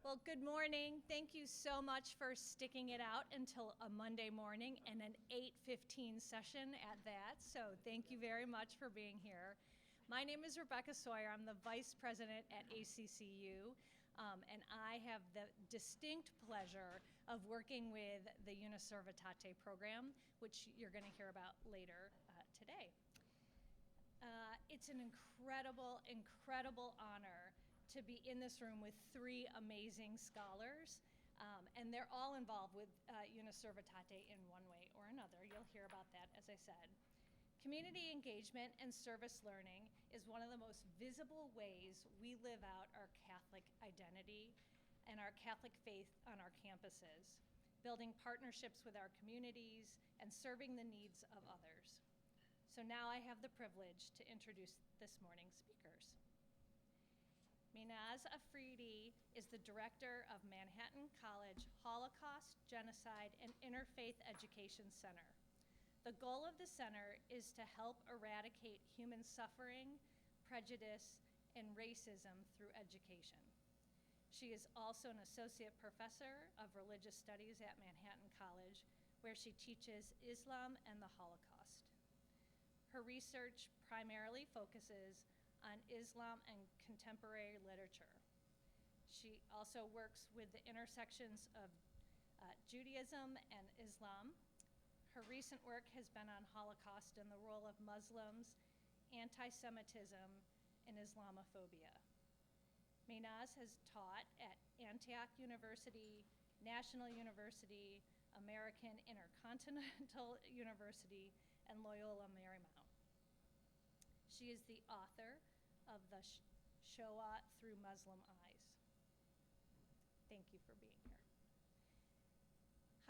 Well, good morning. Thank you so much for sticking it out until a Monday morning and an 8:15 session at that. So thank you very much for being here. My name is Rebecca Sawyer. I'm the Vice President at ACCU, and I have the distinct pleasure of working with the Uniservitate program, which you're going to hear about later today. It's an incredible, incredible honor to be in this room with three amazing scholars, and they're all involved with Uniservitate in one way or another. You'll hear about that, as I said. Community engagement and service learning is one of the most visible ways we live out our Catholic identity and our Catholic faith on our campuses, building partnerships with our communities and serving the needs of others. So now I have the privilege to introduce this morning's speakers. Mehnaz Afridi is the director of Manhattan College Holocaust, Genocide, and Interfaith Education Center. The goal of the center is to help eradicate human suffering, prejudice, and racism through education. She is also an associate professor of religious studies at Manhattan College, where she teaches Islam and the Holocaust. Her research primarily focuses on Islam and contemporary literature. She also works with the intersections of Judaism and Islam. Her recent work has been on Holocaust and the role of Muslims, anti-Semitism, and Islamophobia. Mehnaz has taught at Antioch University, National University, American Intercontinental University, and Loyola Marymount. She is the author of the Shoah Through Muslim Eyes. Thank you for being here.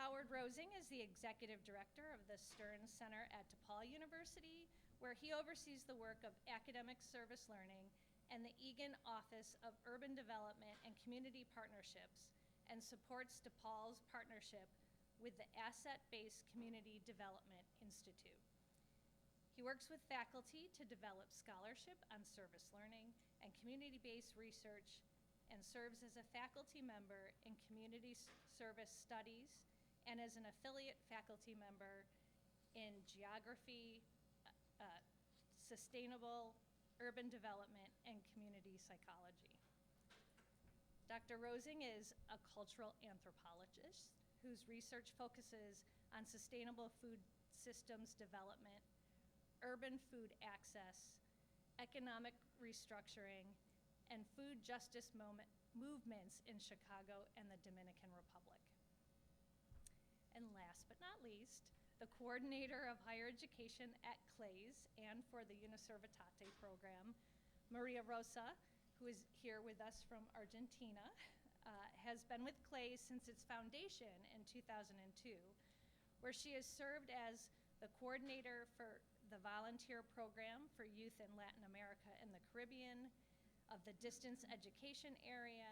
Howard Rosing is the executive director of the Steans Center at DePaul University, where he oversees the work of academic service learning and the Egan Office of Urban Development and Community Partnerships, and supports DePaul's partnership with the Asset-Based Community Development Institute. He works with faculty to develop scholarship on service learning and community-based research, and serves as a faculty member in community service studies and as an affiliate faculty member in geography, sustainable urban development, and community psychology. Dr. Rosing is a cultural anthropologist whose research focuses on sustainable food systems development, urban food access, economic restructuring, and food justice movements in Chicago and the Dominican Republic. And last but not least, the coordinator of higher education at CLAYS and for the Uniservitate program, Maria Rosa, who is here with us from Argentina, has been with CLAYS since its foundation in 2002, where she has served as the coordinator for the volunteer program for youth in Latin America and the Caribbean, of the distance education area,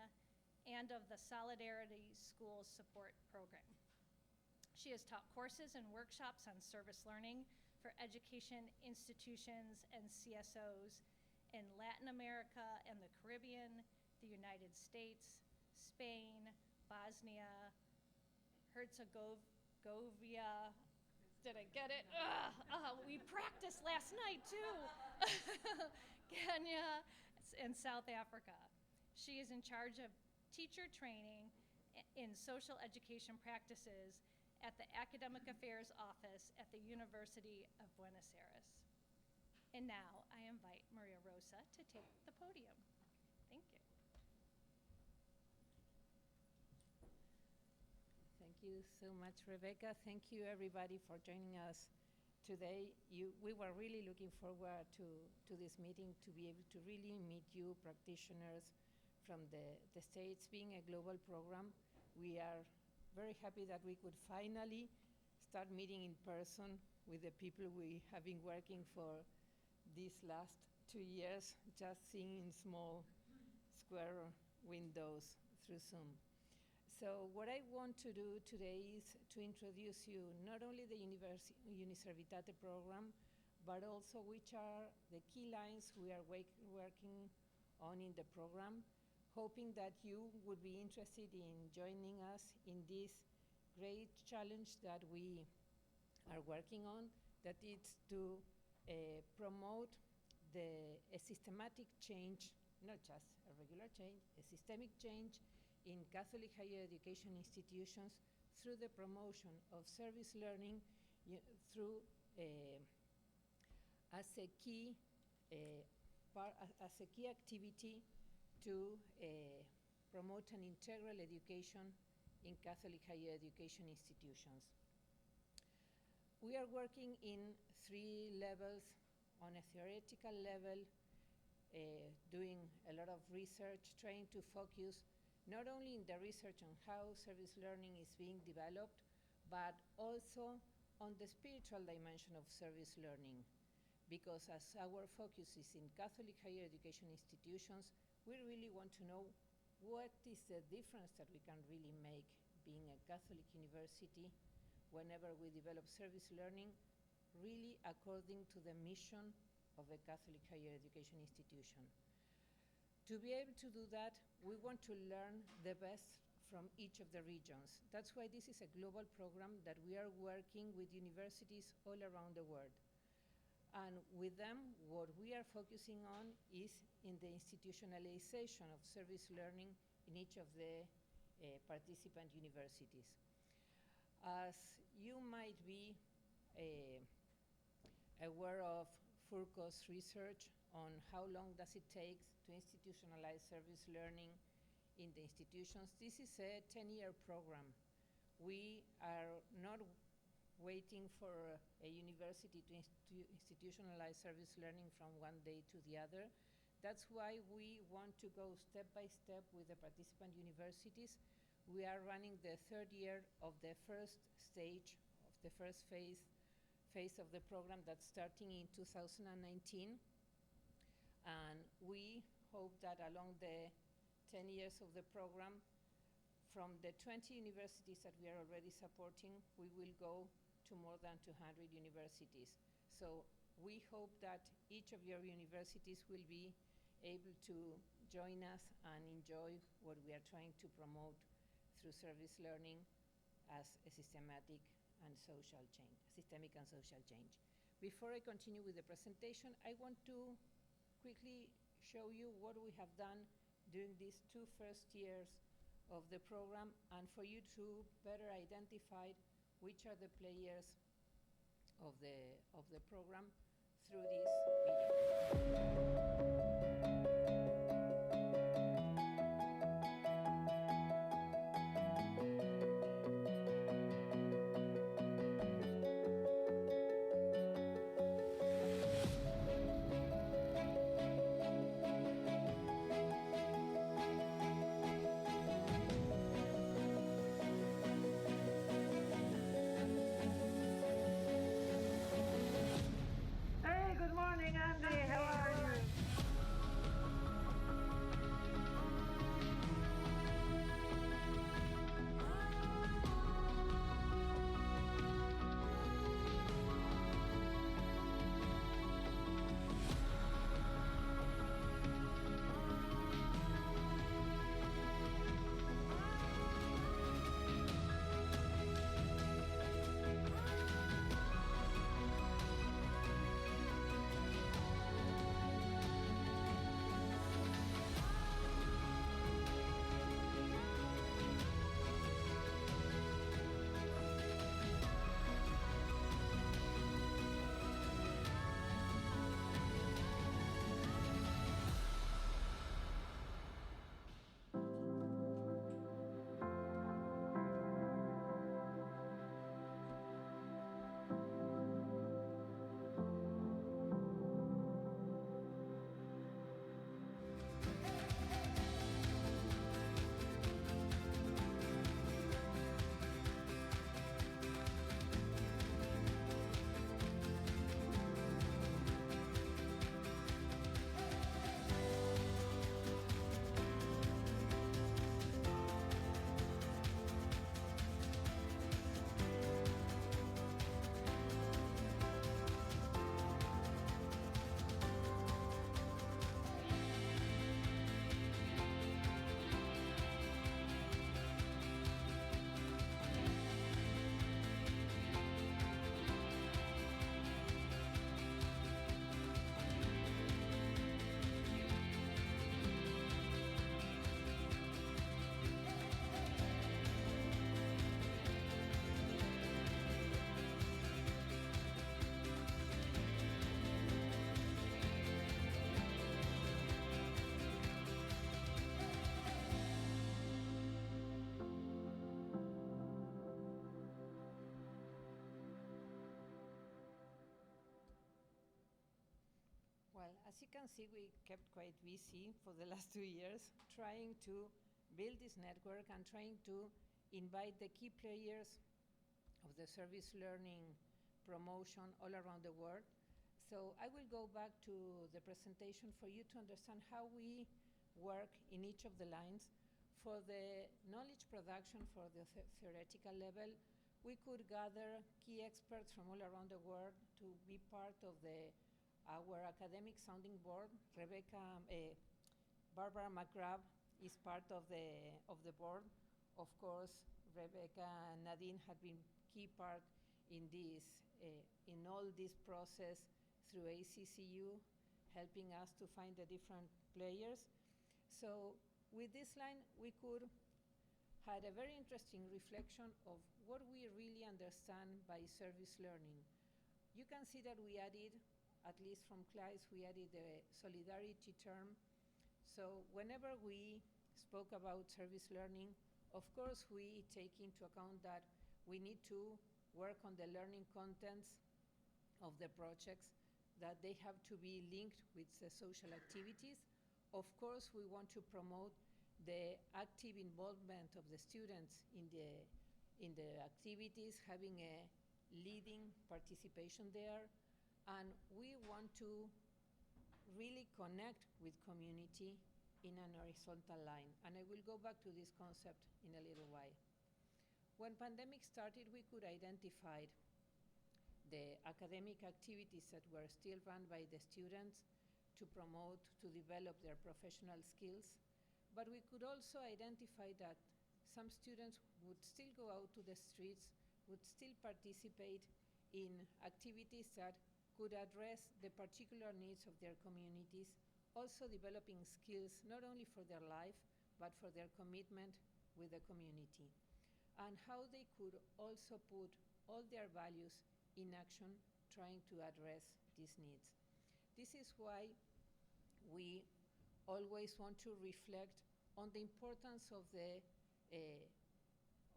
and of the Solidarity Schools Support Program. She has taught courses and workshops on service learning for education institutions and CSOs in Latin America and the Caribbean, the United States, Spain, Bosnia, Herzegovina. Did I get it? We practiced last night too. Kenya and South Africa. She is in charge of teacher training in social education practices at the Academic Affairs Office at the University of Buenos Aires. And now I invite Maria Rosa to take the podium. Thank you. Thank you so much, Rebecca. Thank you, everybody, for joining us today. We were really looking forward to this meeting, to be able to really meet you practitioners from the States. Being a global program, we are very happy that we could finally start meeting in person with the people we have been working for these last 2 years, just seeing in small square windows through Zoom. So what I want to do today is to introduce you not only the Uniservitate program, but also which are the key lines we are working on in the program, hoping that you would be interested in joining us in this great challenge that we are working on, that is to promote a systematic change, not just a regular change, a systemic change in Catholic higher education institutions through the promotion of service learning through as a key activity to promote an integral education in Catholic higher education institutions. We are working in 3 levels. On a theoretical level, doing a lot of research, trying to focus not only in the research on how service learning is being developed, but also on the spiritual dimension of service learning. Because as our focus is in Catholic higher education institutions, we really want to know what is the difference that we can really make being a Catholic university whenever we develop service learning really according to the mission of a Catholic higher education institution. To be able to do that, we want to learn the best from each of the regions. That's why this is a global program that we are working with universities all around the world. And with them, what we are focusing on is in the institutionalization of service learning in each of the participant universities. As you might be aware of Foucault's research on how long does it take to institutionalize service learning in the institutions, this is a 10-year program. We are not waiting for a university to institutionalize service learning from one day to the other. That's why we want to go step by step with the participant universities. We are running the 3rd year of the first stage, of the first phase of the program that's starting in 2019. And we hope that along the 10 years of the program, from the 20 universities that we are already supporting, we will go to more than 200 universities. So we hope that each of your universities will be able to join us and enjoy what we are trying to promote through service learning as a systemic and social change. Before I continue with the presentation, I want to quickly show you what we have done during these 2 first years of the program, and for you to better identify which are the players of the program through this video. Hey, good morning, Andy. How are you? As you can see, we kept quite busy for the last 2 years trying to build this network and trying to invite the key players of the service learning promotion all around the world. So I will go back to the presentation for you to understand how we work in each of the lines. For the knowledge production for the theoretical level, we could gather key experts from all around the world to be part of our academic sounding board. Barbara McGrath is part of the board. Of course, Rebecca and Nadine have been key part in all this process through ACCU, helping us to find the different players. So with this line, we could had a very interesting reflection of what we really understand by service learning. You can see that we added, at least from class, we added the solidarity term. So whenever we spoke about service learning, of course, we take into account that we need to work on the learning contents of the projects, that they have to be linked with the social activities. Of course, we want to promote the active involvement of the students in the activities, having a leading participation there. And we want to really connect with community in an horizontal line. And I will go back to this concept in a little while. When pandemic started, we could identify the academic activities that were still run by the students to promote, to develop their professional skills. But we could also identify that some students would still go out to the streets, would still participate in activities that could address the particular needs of their communities, also developing skills not only for their life, but for their commitment with the community, and how they could also put all their values in action trying to address these needs. This is why we always want to reflect on the importance of the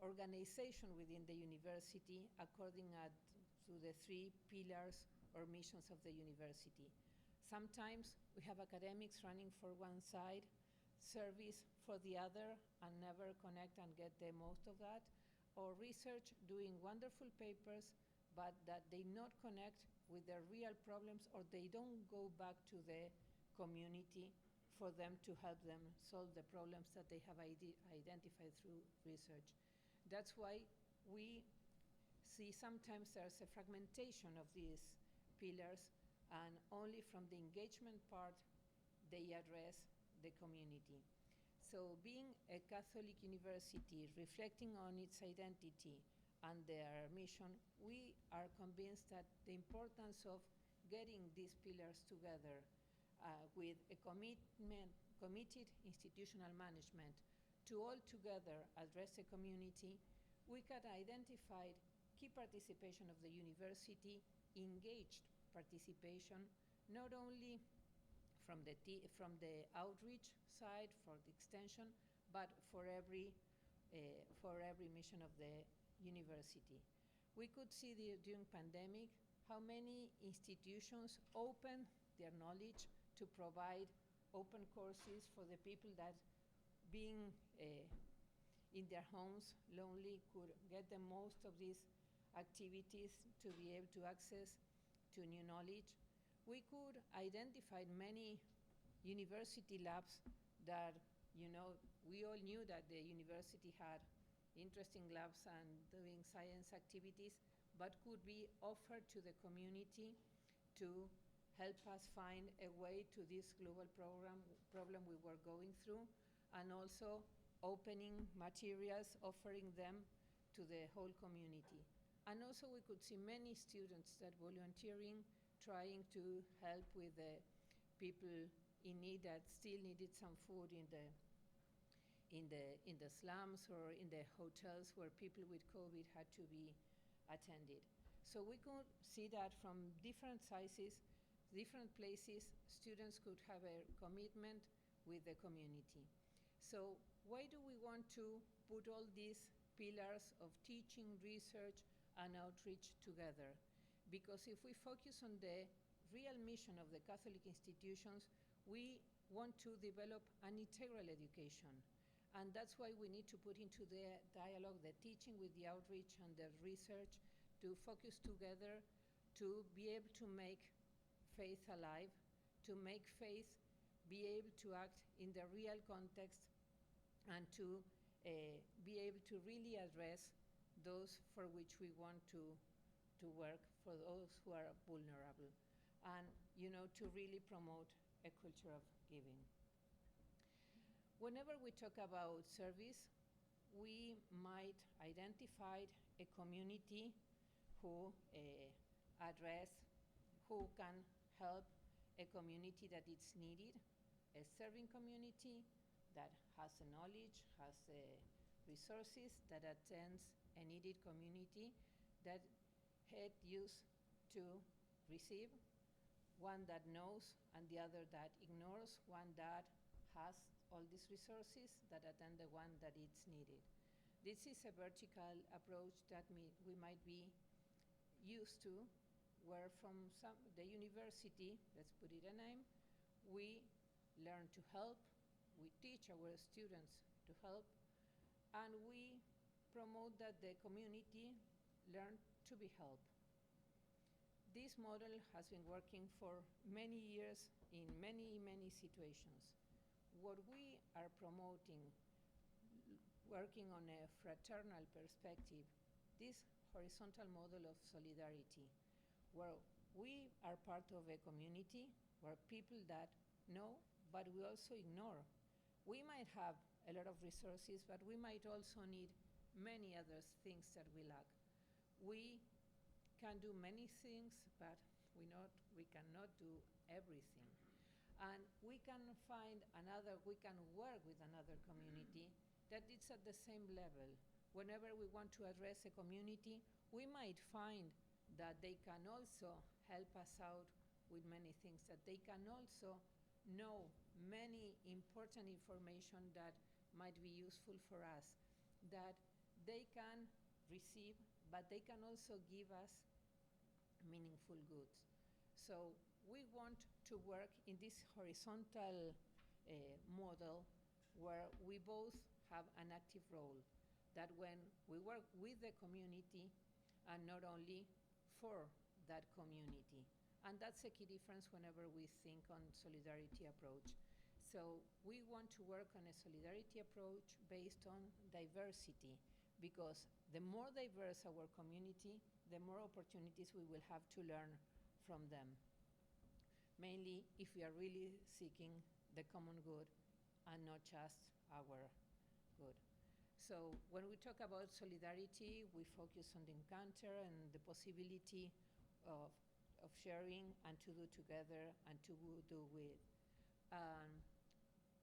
organization within the university according to the 3 pillars or missions of the university. Sometimes we have academics running for one side, service for the other, and never connect and get the most of that, or research doing wonderful papers, but that they not connect with the real problems, or they don't go back to the community for them to help them solve the problems that they have identified through research. That's why we see sometimes there's a fragmentation of these pillars, and only from the engagement part they address the community. So being a Catholic university, reflecting on its identity and their mission, we are convinced that the importance of getting these pillars together with a committed institutional management to all together address the community, we can identify key participation of the university, engaged participation, not only from the outreach side for the extension, but for every mission of the university. We could see during pandemic how many institutions open their knowledge to provide open courses for the people that being in their homes lonely could get the most of these activities to be able to access to new knowledge. We could identify many university labs that, we all knew that the university had interesting labs and doing science activities, but could be offered to the community to help us find a way to this global problem we were going through, and also opening materials, offering them to the whole community. And also we could see many students that volunteering, trying to help with the people in need that still needed some food in the slums or in the hotels where people with COVID had to be attended. So we could see that from different sizes, different places, students could have a commitment with the community. So why do we want to put all these pillars of teaching, research, and outreach together? Because if we focus on the real mission of the Catholic institutions, we want to develop an integral education. And that's why we need to put into the dialogue the teaching with the outreach and the research to focus together to be able to make faith alive, to make faith be able to act in the real context, and to be able to really address those for which we want to work, for those who are vulnerable, and to really promote a culture of giving. Whenever we talk about service, we might identify a community who who can help a community that it's needed, a serving community that has the knowledge, has the resources, that attends a needed community, that had used to receive, one that knows and the other that ignores, one that has all these resources that attend the one that it's needed. This is a vertical approach that we might be used to, where from the university, let's put it a name, we learn to help, we teach our students to help, and we promote that the community learn to be helped. This model has been working for many years in many, many situations. What we are promoting, working on a fraternal perspective, this horizontal model of solidarity, where we are part of a community, where people that know, but we also ignore. We might have a lot of resources, but we might also need many other things that we lack. We can do many things, but we cannot do everything. And we can we can work with another community that is at the same level. Whenever we want to address a community, we might find that they can also help us out with many things, that they can also know many important information that might be useful for us, that they can receive, but they can also give us meaningful goods. So we want to work in this horizontal model where we both have an active role, that when we work with the community and not only for that community. And that's a key difference whenever we think on solidarity approach. So we want to work on a solidarity approach based on diversity, because the more diverse our community, the more opportunities we will have to learn from them. Mainly if we are really seeking the common good and not just our good. So when we talk about solidarity, we focus on the encounter and the possibility of sharing and to do together and to do with.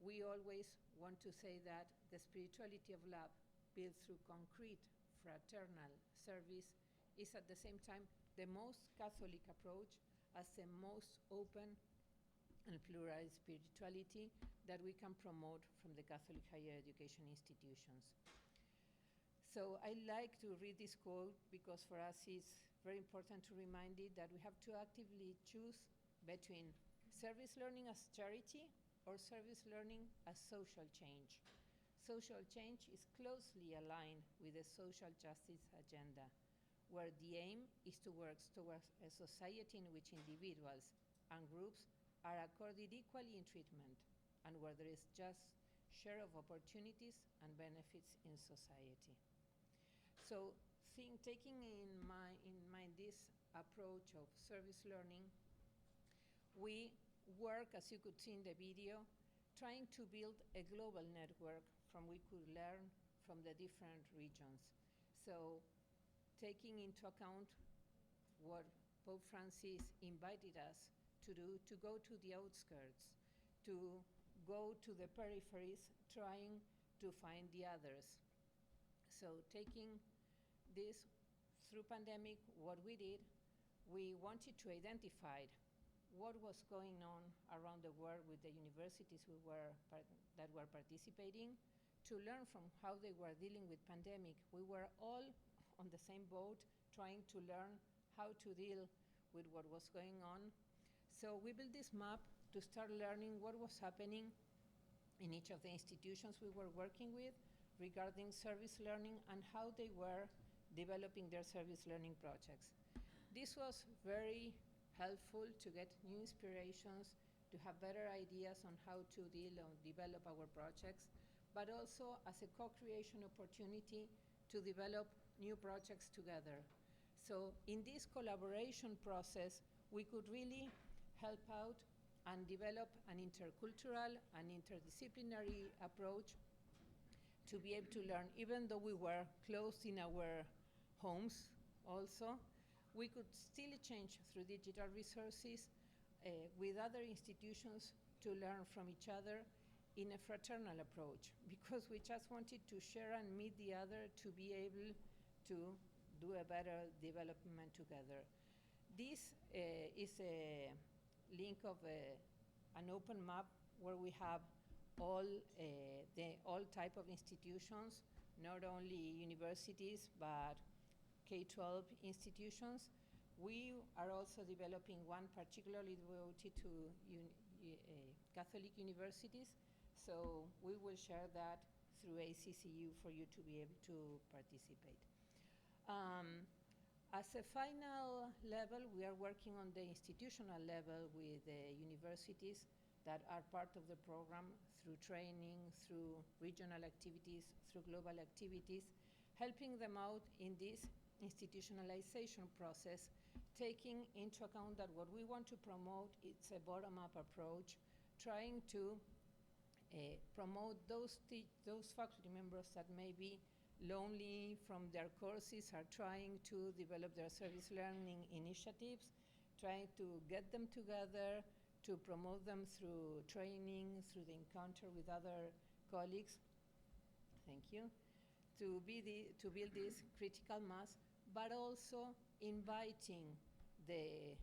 We always want to say that the spirituality of love built through concrete fraternal service is at the same time the most Catholic approach, as the most open and plural spirituality that we can promote from the Catholic higher education institutions. So I like to read this quote because for us it's very important to remind it that we have to actively choose between service learning as charity or service learning as social change. Social change is closely aligned with the social justice agenda, where the aim is to work towards a society in which individuals and groups are accorded equally in treatment, and where there is just share of opportunities and benefits in society. So taking in mind this approach of service learning, we work, as you could see in the video, trying to build a global network from which we could learn from the different regions. So taking into account what Pope Francis invited us to do, to go to the outskirts, to go to the peripheries, trying to find the others. So taking this through pandemic, what we did, we wanted to identify what was going on around the world with the universities that were participating, to learn from how they were dealing with pandemic. We were all on the same boat, trying to learn how to deal with what was going on. So we built this map to start learning what was happening in each of the institutions we were working with regarding service learning and how they were developing their service learning projects. This was very helpful to get new inspirations, to have better ideas on how to develop our projects, but also as a co-creation opportunity to develop new projects together. So in this collaboration process, we could really help out and develop an intercultural and interdisciplinary approach to be able to learn. Even though we were closed in our homes also, we could still exchange through digital resources with other institutions to learn from each other in a fraternal approach, because we just wanted to share and meet the other to be able to do a better development together. This is a link of an open map where we have all type of institutions, not only universities, but K-12 institutions. We are also developing one particularly devoted to Catholic universities, so we will share that through ACCU for you to be able to participate. As a final level, we are working on the institutional level with universities that are part of the program through training, through regional activities, through global activities, helping them out in this institutionalization process, taking into account that what we want to promote is a bottom-up approach, trying to promote those faculty members that may be lonely from their courses, are trying to develop their service learning initiatives, trying to get them together, to promote them through training, through the encounter with other colleagues, thank you, to build this critical mass, but also inviting the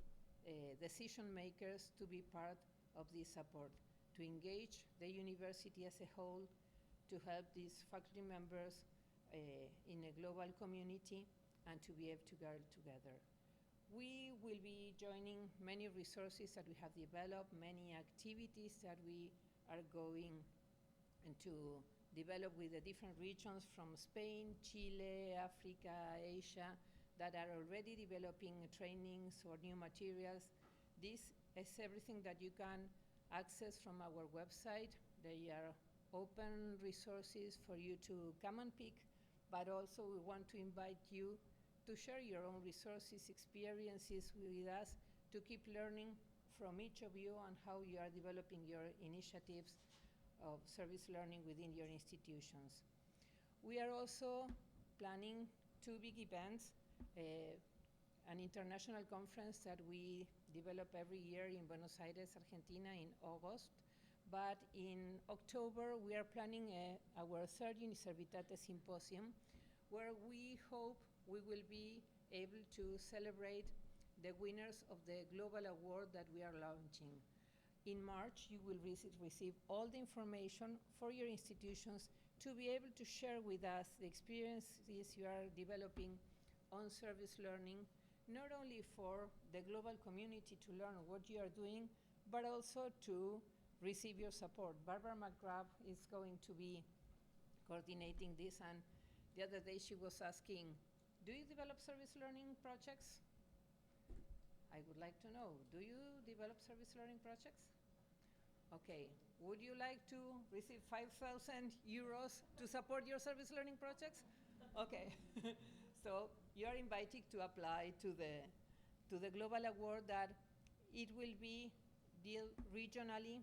decision makers to be part of this support, to engage the university as a whole, to help these faculty members in a global community, and to be able to go together. We will be joining many resources that we have developed, many activities that we are going to develop with the different regions from Spain, Chile, Africa, Asia, that are already developing trainings or new materials. This is everything that you can access from our website. They are open resources for you to come and pick, but also we want to invite you to share your own resources, experiences with us, to keep learning from each of you on how you are developing your initiatives of service learning within your institutions. We are also planning two big events, an international conference that we develop every year in Buenos Aires, Argentina in August. But in October, we are planning our third Uniservitate Symposium, where we hope we will be able to celebrate the winners of the global award that we are launching. In March, you will receive all the information for your institutions to be able to share with us the experiences you are developing on service learning, not only for the global community to learn what you are doing, but also to receive your support. Barbara McGrath is going to be coordinating this, and the other day she was asking, do you develop service learning projects? I would like to know, do you develop service learning projects? Okay, would you like to receive 5,000 euros to support your service learning projects? Okay, so you are invited to apply to the global award that it will be dealt regionally.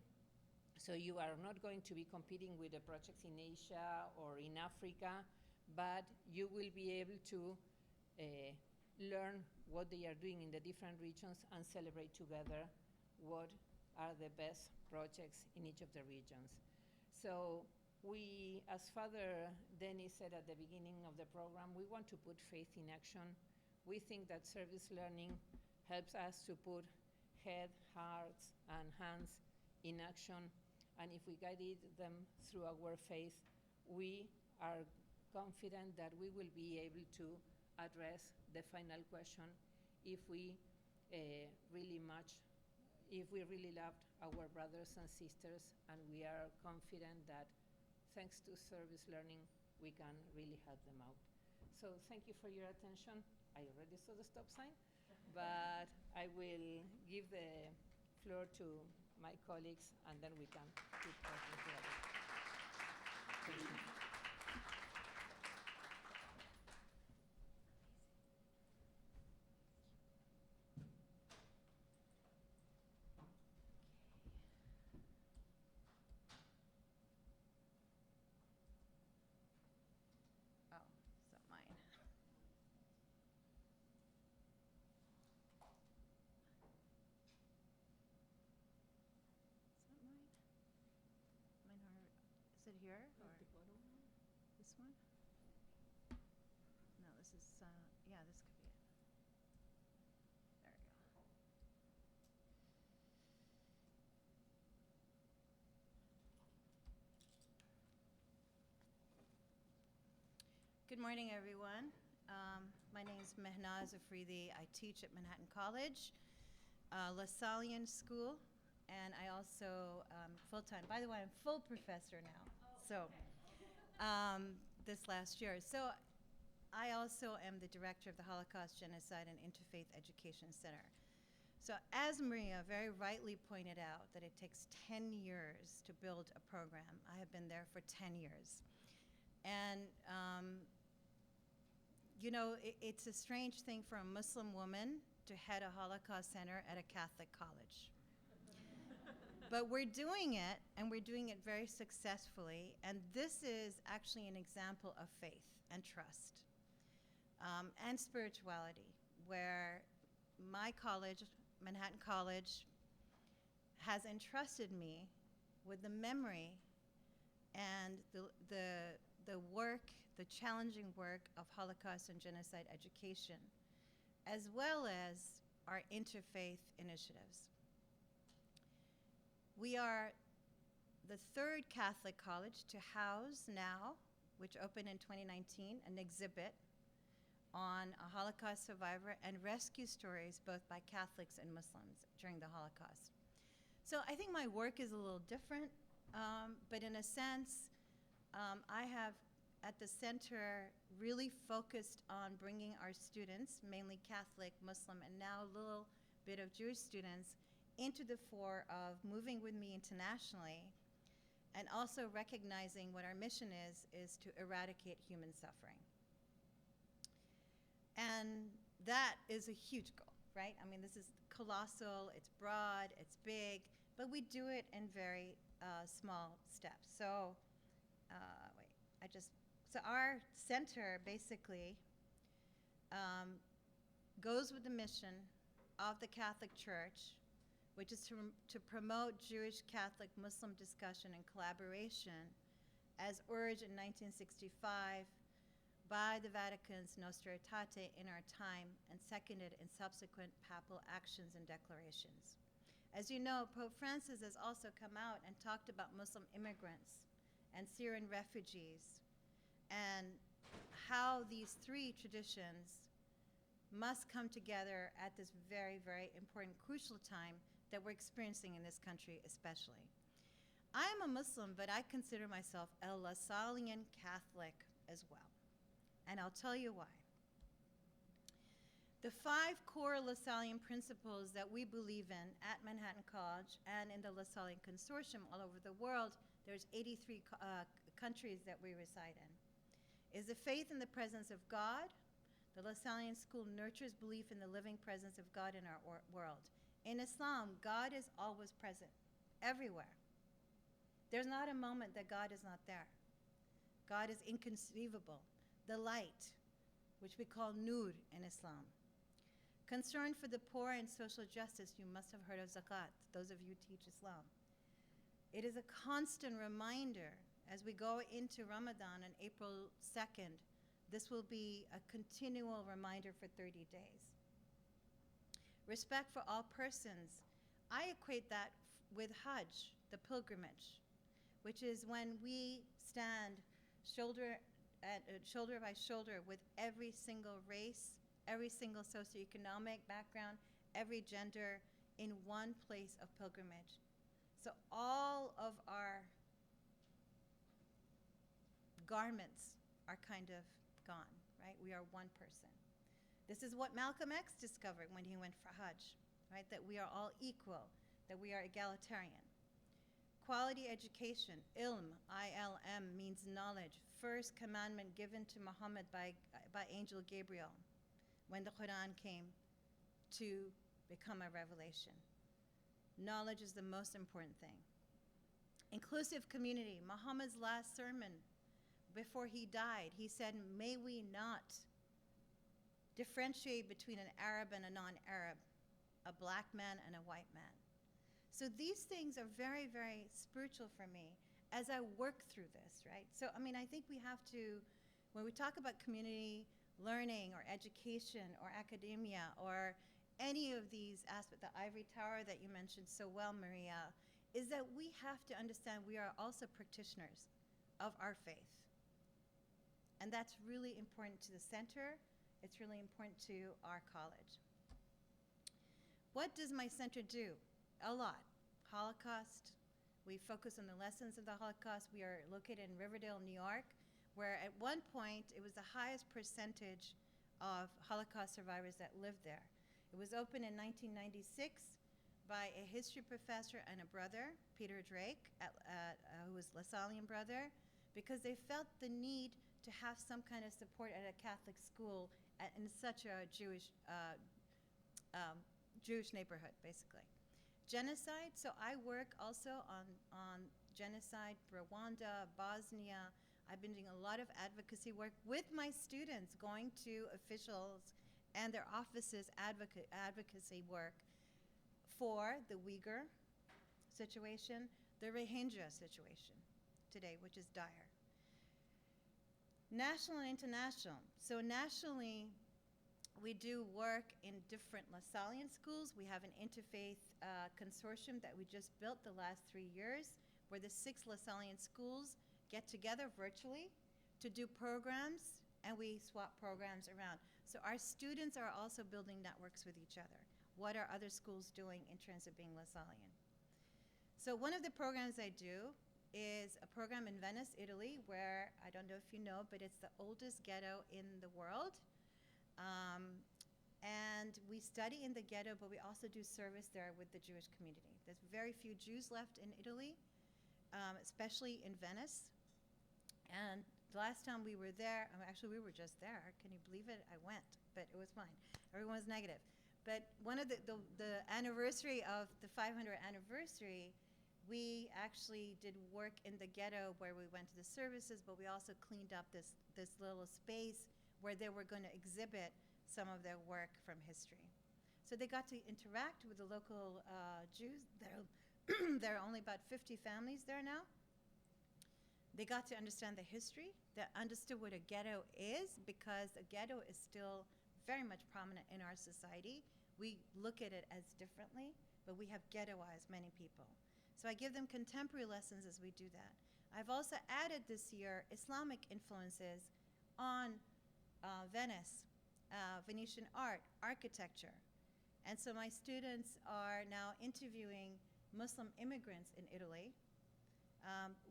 So you are not going to be competing with the projects in Asia or in Africa, but you will be able to learn what they are doing in the different regions and celebrate together what are the best projects in each of the regions. So we, as Father Dennis said at the beginning of the program, we want to put faith in action. We think that service learning helps us to put head, hearts, and hands in action. And if we guided them through our faith, we are confident that we will be able to address the final question if we really match if we really loved our brothers and sisters, and we are confident that thanks to service learning, we can really help them out. So thank you for your attention. I already saw the stop sign, but I will give the floor to my colleagues, and then we can keep talking together. Thank you. Oh, is that mine? Is that mine? Mine are, is it here or this one? No, this is, yeah, this could be it. There we go. Good morning, everyone. My name is Mehnaz Afridi. I teach at Manhattan College, LaSallian School, and I also full-time. By the way, I'm full professor now. So this last year. So I also am the director of the Holocaust, Genocide, and Interfaith Education Center. So as Maria very rightly pointed out, that it takes 10 years to build a program. I have been there for 10 years. And you know, it's a strange thing for a Muslim woman to head a Holocaust center at a Catholic college. But we're doing it, and we're doing it very successfully, and this is actually an example of faith and trust and spirituality, where my college, Manhattan College, has entrusted me with the memory and the work, the challenging work of Holocaust and genocide education, as well as our interfaith initiatives. We are the third Catholic college to house now, which opened in 2019, an exhibit on a Holocaust survivor and rescue stories both by Catholics and Muslims during the Holocaust. So I think my work is a little different, but in a sense, I have at the center really focused on bringing our students, mainly Catholic, Muslim, and now a little bit of Jewish students, into the fore of moving with me internationally, and also recognizing what our mission is to eradicate human suffering. And that is a huge goal, right? I mean, this is colossal, it's broad, it's big, but we do it in very small steps. So, so our center basically goes with the mission of the Catholic Church, which is to promote Jewish, Catholic, Muslim discussion and collaboration as urged in 1965 by the Vatican's Nostra Aetate in our time and seconded in subsequent papal actions and declarations. As you know, Pope Francis has also come out and talked about Muslim immigrants and Syrian refugees, and how these three traditions must come together at this very, very important, crucial time that we're experiencing in this country especially. I'm a Muslim, but I consider myself a LaSallian Catholic as well, and I'll tell you why. The 5 core LaSallian principles that we believe in at Manhattan College and in the LaSallian Consortium all over the world, there's 83 countries that we reside in, is the faith in the presence of God. The LaSallian School nurtures belief in the living presence of God in our world. In Islam, God is always present, everywhere. There's not a moment that God is not there. God is inconceivable. The light, which we call nur in Islam. Concern for the poor and social justice, you must have heard of zakat, those of you who teach Islam. It is a constant reminder as we go into Ramadan on April 2nd. This will be a continual reminder for 30 days. Respect for all persons. I equate that with Hajj, the pilgrimage, which is when we stand shoulder by shoulder with every single race, every single socioeconomic background, every gender in one place of pilgrimage. So all of our garments are kind of gone, right? We are one person. This is what Malcolm X discovered when he went for Hajj, right? That we are all equal, that we are egalitarian. Quality education, ilm, I-L-M, means knowledge. First commandment given to Muhammad by Angel Gabriel when the Quran came to become a revelation. Knowledge is the most important thing. Inclusive community. Muhammad's last sermon before he died, he said, may we not differentiate between an Arab and a non-Arab, a black man and a white man. So these things are very, very spiritual for me as I work through this, right? So, I mean, I think we have to, when we talk about community learning or education or academia or any of these aspects, the ivory tower that you mentioned so well, Maria, is that we have to understand we are also practitioners of our faith. And that's really important to the center. It's really important to our college. What does my center do? A lot. Holocaust. We focus on the lessons of the Holocaust. We are located in Riverdale, New York, where at one point it was the highest percentage of Holocaust survivors that lived there. It was opened in 1996 by a history professor and a brother, Peter Drake, who was LaSallian brother, because they felt the need to have some kind of support at a Catholic school in such a Jewish neighborhood, basically. Genocide, so I work also on genocide, Rwanda, Bosnia. I've been doing a lot of advocacy work with my students, going to officials and their offices, advocacy work for the Uyghur situation, the Rohingya situation today, which is dire. National and international. So nationally, we do work in different LaSallian schools. We have an Interfaith consortium that we just built the last 3 years, where the 6 LaSallian schools get together virtually to do programs, and we swap programs around. So our students are also building networks with each other. What are other schools doing in terms of being LaSallian? So one of the programs I do is a program in Venice, Italy, where, I don't know if you know, but it's the oldest ghetto in the world. And we study in the ghetto, but we also do service there with the Jewish community. There's very few Jews left in Italy, especially in Venice. And the last time we were there, actually we were just there. Can you believe it? I went, but it was fine. Everyone was negative. But one of the anniversary of the 500th anniversary, we actually did work in the ghetto where we went to the services, but we also cleaned up this little space where they were going to exhibit some of their work from history. So they got to interact with the local Jews. There are only about 50 families there now. They got to understand the history. They understood what a ghetto is, because a ghetto is still very much prominent in our society. We look at it as differently, but we have ghettoized many people. So I give them contemporary lessons as we do that. I've also added this year Islamic influences on Venice, Venetian art, architecture. And so my students are now interviewing Muslim immigrants in Italy,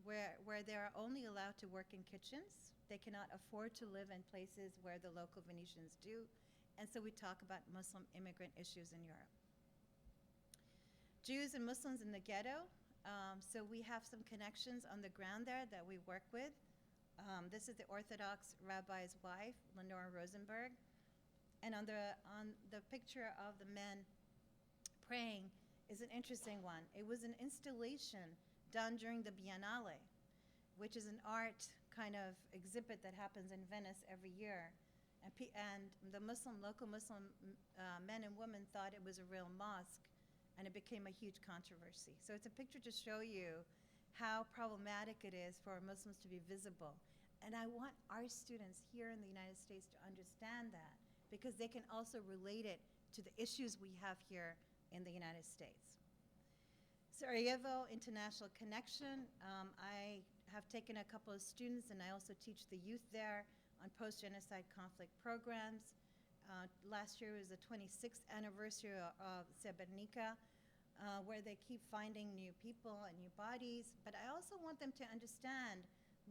where they're only allowed to work in kitchens. They cannot afford to live in places where the local Venetians do. And so we talk about Muslim immigrant issues in Europe. Jews and Muslims in the ghetto. So we have some connections on the ground there that we work with. This is the Orthodox rabbi's wife, Lenore Rosenberg. And on the picture of the men praying is an interesting one. It was an installation done during the Biennale, which is an art kind of exhibit that happens in Venice every year. And the local Muslim men and women thought it was a real mosque, and it became a huge controversy. So it's a picture to show you how problematic it is for Muslims to be visible. And I want our students here in the United States to understand that, because they can also relate it to the issues we have here in the United States. Sarajevo International Connection. I have taken a couple of students, and I also teach the youth there on post-genocide conflict programs. Last year was the 26th anniversary of Srebrenica, where they keep finding new people and new bodies. But I also want them to understand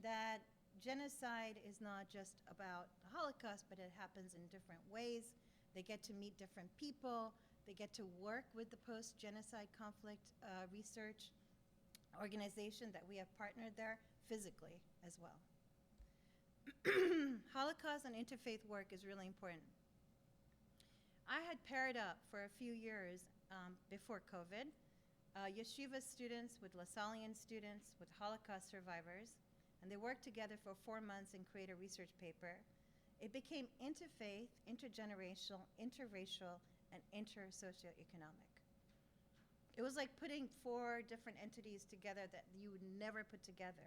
that genocide is not just about the Holocaust, but it happens in different ways. They get to meet different people. They get to work with the post-genocide conflict research organization that we have partnered there physically as well. Holocaust and interfaith work is really important. I had paired up for a few years before COVID, yeshiva students with LaSallian students with Holocaust survivors, and they worked together for 4 months and created a research paper. It became interfaith, intergenerational, interracial, and intersocioeconomic. It was like putting 4 different entities together that you would never put together.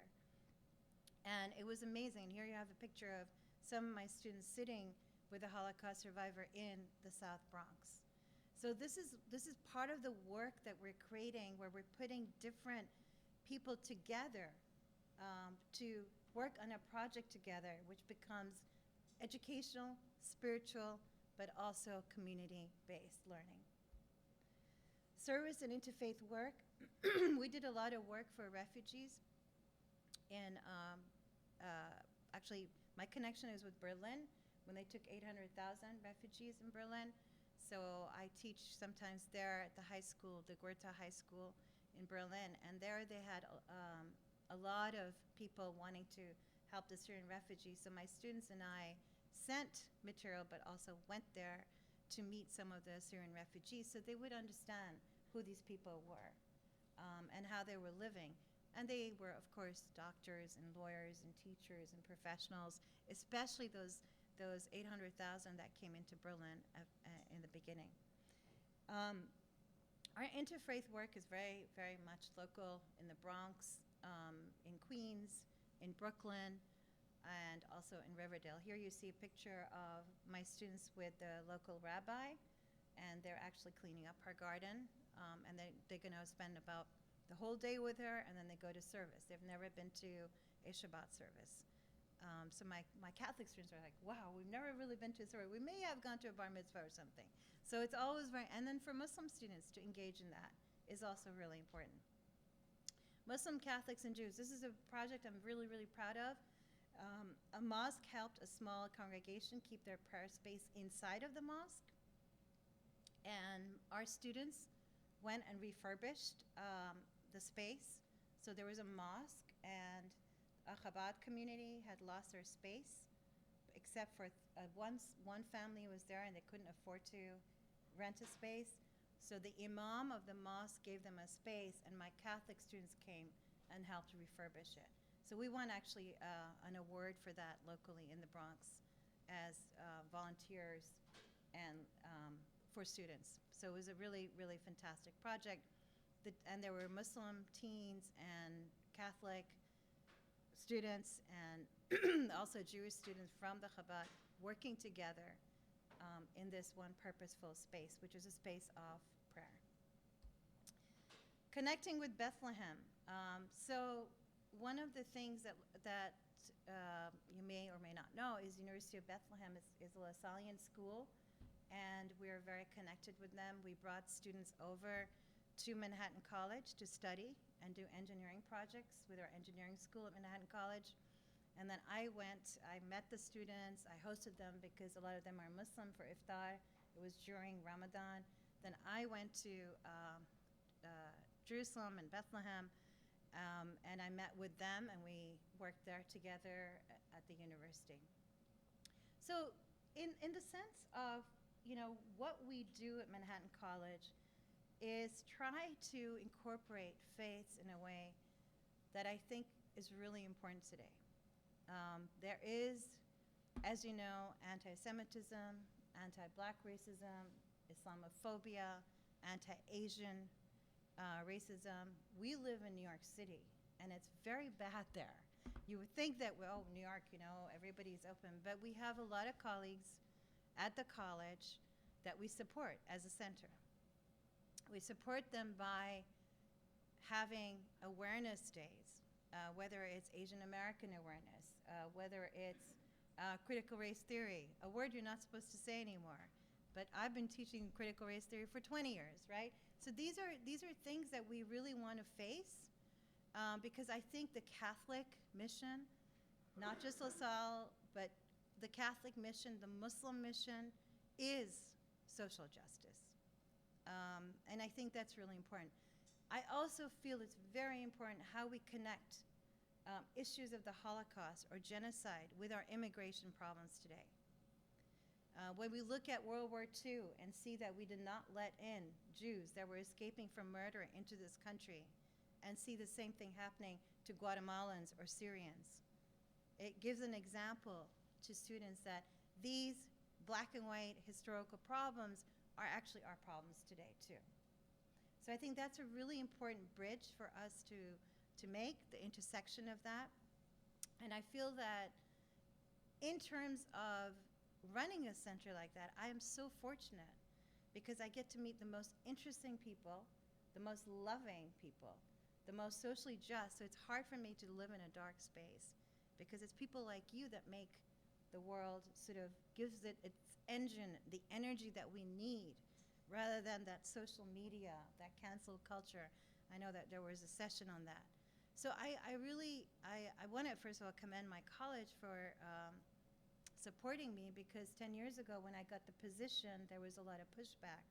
And it was amazing. Here you have a picture of some of my students sitting with a Holocaust survivor in the South Bronx. So this is part of the work that we're creating, where we're putting different people together to work on a project together, which becomes educational, spiritual, but also community-based learning. Service and interfaith work. We did a lot of work for refugees. And actually, my connection is with Berlin, when they took 800,000 refugees in Berlin. So I teach sometimes there at the high school, the Goethe High School in Berlin. And there they had a lot of people wanting to help the Syrian refugees. So my students and I sent material, but also went there to meet some of the Syrian refugees so they would understand who these people were and how they were living. And they were, of course, doctors and lawyers and teachers and professionals, especially those 800,000 that came into Berlin in the beginning. Our interfaith work is very, very much local in the Bronx, in Queens, in Brooklyn, and also in Riverdale. Here you see a picture of my students with the local rabbi, and they're actually cleaning up her garden, and they're going to spend about the whole day with her, and then they go to service. They've never been to a Shabbat service. So my Catholic students are like, wow, we've never really been to a service. We may have gone to a bar mitzvah or something. So it's always very, and then for Muslim students to engage in that is also really important. Muslim Catholics and Jews, this is a project I'm really, really proud of. A mosque helped a small congregation keep their prayer space inside of the mosque. And our students went and refurbished the space. So there was a mosque, and a Chabad community had lost their space, except for one family was there and they couldn't afford to rent a space. So the imam of the mosque gave them a space, and my Catholic students came and helped refurbish it. So we won actually an award for that locally in the Bronx as volunteers and for students. So it was a really, really fantastic project. And there were Muslim teens and Catholic students and also Jewish students from the Chabad working together in this one purposeful space, which is a space of prayer. Connecting with Bethlehem. So one of the things that you may or may not know is the University of Bethlehem is a LaSallian school, and we are very connected with them. We brought students over to Manhattan College to study and do engineering projects with our engineering school at Manhattan College. And then I met the students, I hosted them because a lot of them are Muslim for iftar. It was during Ramadan. Then I went to Jerusalem and Bethlehem, and I met with them, and we worked there together at the university. So in the sense of, what we do at Manhattan College is try to incorporate faiths in a way that I think is really important today. There is, as you know, anti-Semitism, anti-Black racism, Islamophobia, anti-Asian racism. We live in New York City, and it's very bad there. You would think that, well, New York, everybody's open, but we have a lot of colleagues at the college that we support as a center. We support them by having awareness days, whether it's Asian American awareness, whether it's critical race theory, a word you're not supposed to say anymore, but I've been teaching critical race theory for 20 years, right? So these are things that we really want to face, because I think the Catholic mission, not just LaSalle, but the Catholic mission, the Muslim mission, is social justice. And I think that's really important. I also feel it's very important how we connect issues of the Holocaust or genocide with our immigration problems today. When we look at World War II and see that we did not let in Jews that were escaping from murder into this country, and see the same thing happening to Guatemalans or Syrians, it gives an example to students that these black and white historical problems are actually our problems today too. So I think that's a really important bridge for us to make, the intersection of that. And I feel that in terms of running a center like that, I am so fortunate because I get to meet the most interesting people, the most loving people, the most socially just. So it's hard for me to live in a dark space because it's people like you that make the world, sort of gives it its engine, the energy that we need, rather than that social media, that cancel culture. I know that there was a session on that. So I want to first of all commend my college for supporting me, because 10 years ago when I got the position, there was a lot of pushback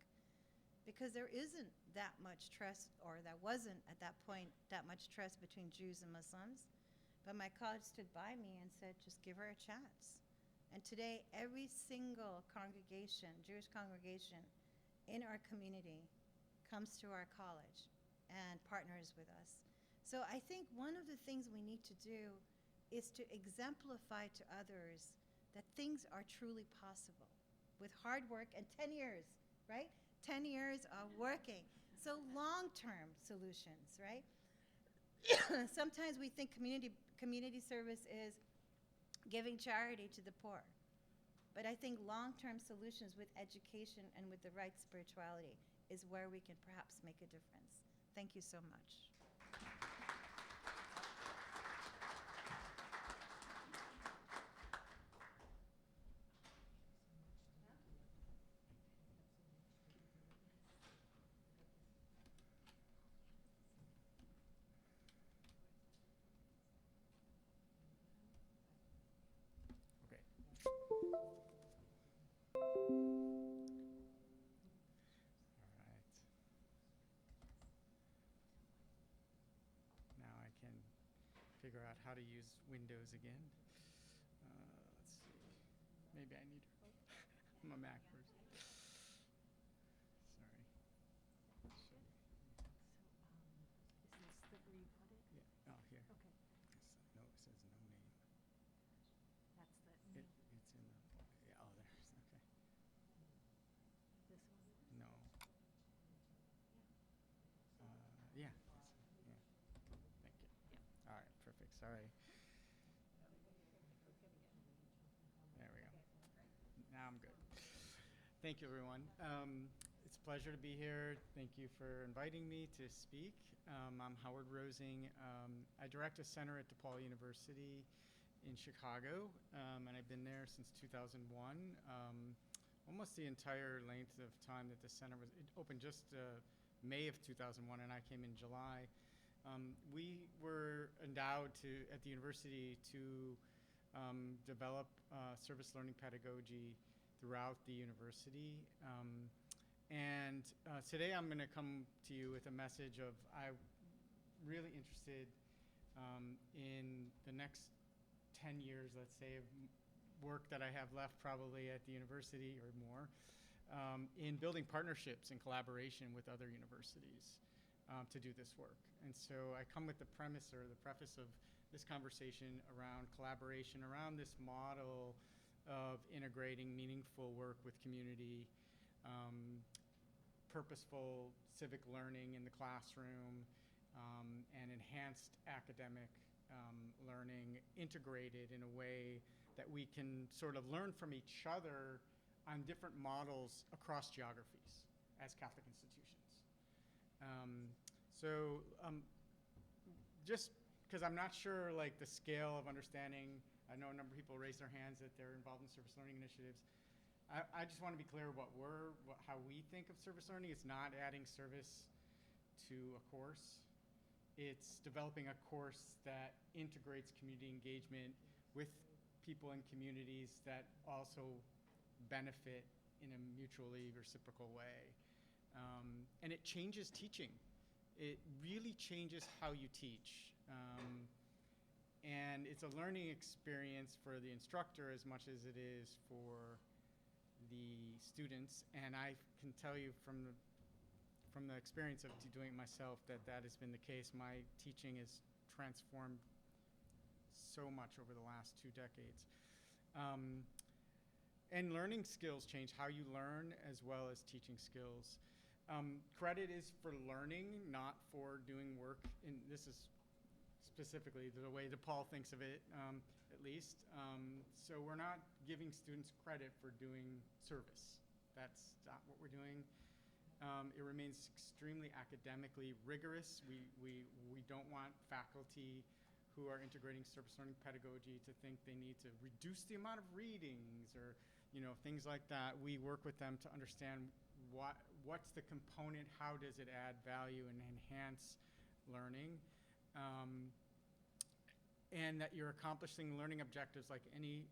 because there isn't that much trust, or there wasn't at that point that much trust between Jews and Muslims. But my college stood by me and said, just give her a chance. And today, every single congregation, Jewish congregation in our community comes to our college and partners with us. So I think one of the things we need to do is to exemplify to others that things are truly possible with hard work and 10 years, right? 10 years of working. So long-term solutions, right? Sometimes we think community service is giving charity to the poor. But I think long-term solutions with education and with the right spirituality is where we can perhaps make a difference. Thank you so much. Figure out how to use Windows again. Let's see. Maybe I need help. I'm a Mac person. Sorry. Is this the where you put it? Yeah. Oh, here. Okay. No, it says no name. That's the name. It's in the. Yeah. Oh, there's. Okay. This one? No. Yeah. Thank you. Yeah. All right. Perfect. Sorry. There we go. Now I'm good. Thank you, everyone. It's a pleasure to be here. Thank you for inviting me to speak. I'm Howard Rosing. I direct a center at DePaul University in Chicago, and I've been there since 2001. Almost the entire length of time that the center was, it opened just May of 2001, and I came in July. We were endowed at the university to develop service learning pedagogy throughout the university. And today I'm going to come to you with a message of I'm really interested in the next 10 years, let's say, of work that I have left probably at the university or more, in building partnerships and collaboration with other universities to do this work. And so I come with the premise or the preface of this conversation around collaboration, around this model of integrating meaningful work with community, purposeful civic learning in the classroom, and enhanced academic learning integrated in a way that we can sort of learn from each other on different models across geographies as Catholic institutions. Just because I'm not sure like the scale of understanding, I know a number of people raise their hands that they're involved in service learning initiatives. I just want to be clear how we think of service learning. It's not adding service to a course. It's developing a course that integrates community engagement with people in communities that also benefit in a mutually reciprocal way. And it changes teaching. It really changes how you teach. And it's a learning experience for the instructor as much as it is for the students. And I can tell you from the experience of doing it myself that has been the case. My teaching has transformed so much over the last 2 decades. And learning skills change how you learn as well as teaching skills. Credit is for learning, not for doing work. And this is specifically the way DePaul thinks of it, at least. So we're not giving students credit for doing service. That's not what we're doing. It remains extremely academically rigorous. We don't want faculty who are integrating service learning pedagogy to think they need to reduce the amount of readings or things like that. We work with them to understand what's the component, how does it add value and enhance learning, and that you're accomplishing learning objectives like any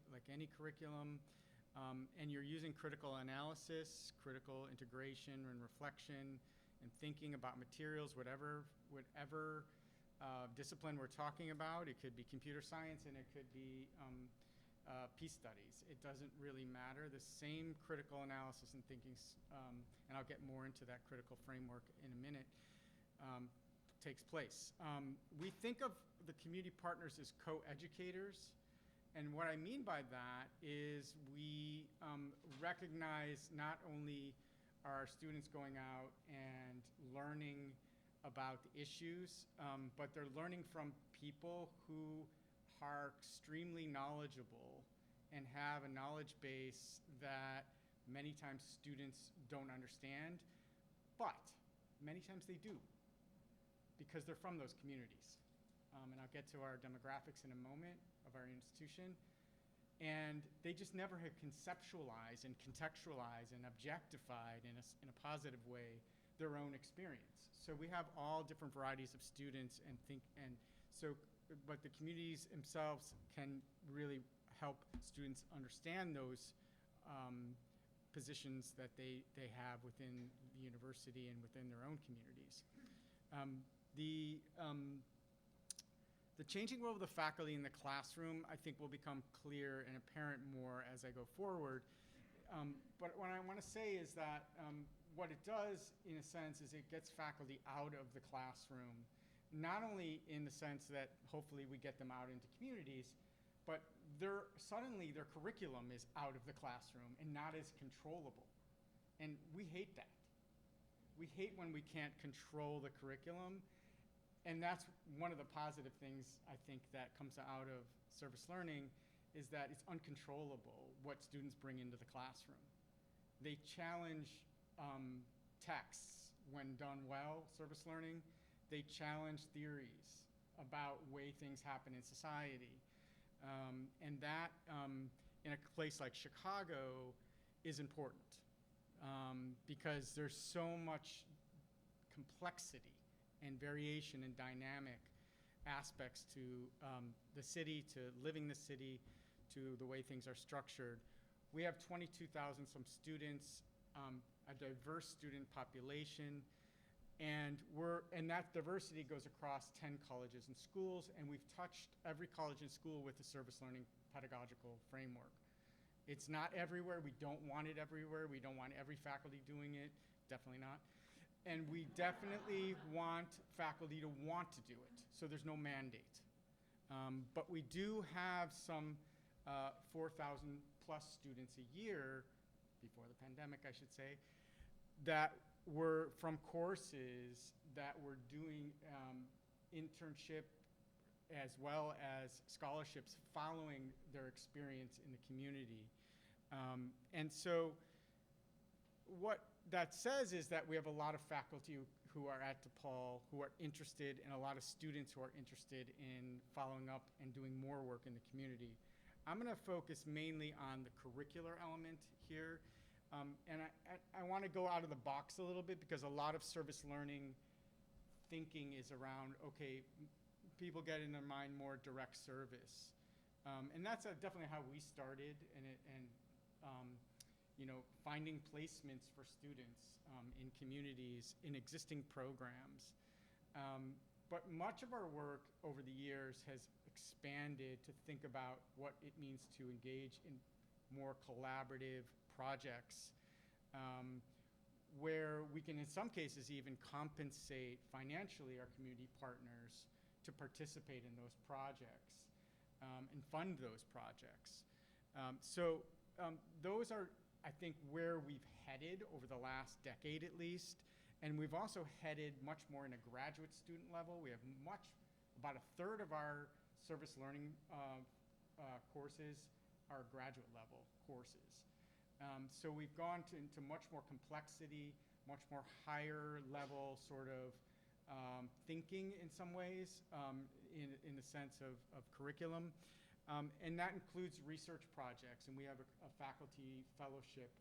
curriculum, and you're using critical analysis, critical integration and reflection, and thinking about materials, whatever discipline we're talking about. It could be computer science and it could be peace studies. It doesn't really matter. The same critical analysis and thinking, and I'll get more into that critical framework in a minute, takes place. We think of the community partners as co-educators, and what I mean by that is we recognize not only are our students going out and learning about the issues, but they're learning from people who are extremely knowledgeable and have a knowledge base that many times students don't understand, but many times they do because they're from those communities. And I'll get to our demographics in a moment of our institution. And they just never have conceptualized and contextualized and objectified in a positive way their own experience. So we have all different varieties of students but the communities themselves can really help students understand those positions that they have within the university and within their own communities. The changing role of the faculty in the classroom, I think, will become clear and apparent more as I go forward. But what I want to say is that what it does, in a sense, is it gets faculty out of the classroom, not only in the sense that hopefully we get them out into communities, but suddenly their curriculum is out of the classroom and not as controllable. And we hate that. We hate when we can't control the curriculum. And that's one of the positive things, I think, that comes out of service learning is that it's uncontrollable what students bring into the classroom. They challenge texts when done well, service learning. They challenge theories about way things happen in society. And that, in a place like Chicago, is important because there's so much complexity and variation and dynamic aspects to the city, to living the city, to the way things are structured. We have 22,000 some students, a diverse student population, and that diversity goes across 10 colleges and schools, and we've touched every college and school with the service learning pedagogical framework. It's not everywhere. We don't want it everywhere. We don't want every faculty doing it. Definitely not. And we definitely want faculty to want to do it, so there's no mandate. But we do have some 4,000 plus students a year, before the pandemic, I should say, that were from courses that were doing internship as well as scholarships following their experience in the community. And so what that says is that we have a lot of faculty who are at DePaul who are interested, and a lot of students who are interested in following up and doing more work in the community. I'm going to focus mainly on the curricular element here. And I want to go out of the box a little bit because a lot of service learning thinking is around, okay, people get in their mind more direct service. And that's definitely how we started, you know, finding placements for students in communities, in existing programs. But much of our work over the years has expanded to think about what it means to engage in more collaborative projects, where we can, in some cases, even compensate financially our community partners to participate in those projects and fund those projects. Those are, I think, where we've headed over the last decade at least. And we've also headed much more in a graduate student level. We have about a third of our service learning courses are graduate level courses. So we've gone into much more complexity, much more higher level sort of thinking in some ways, in the sense of curriculum. And that includes research projects. And we have a faculty fellowship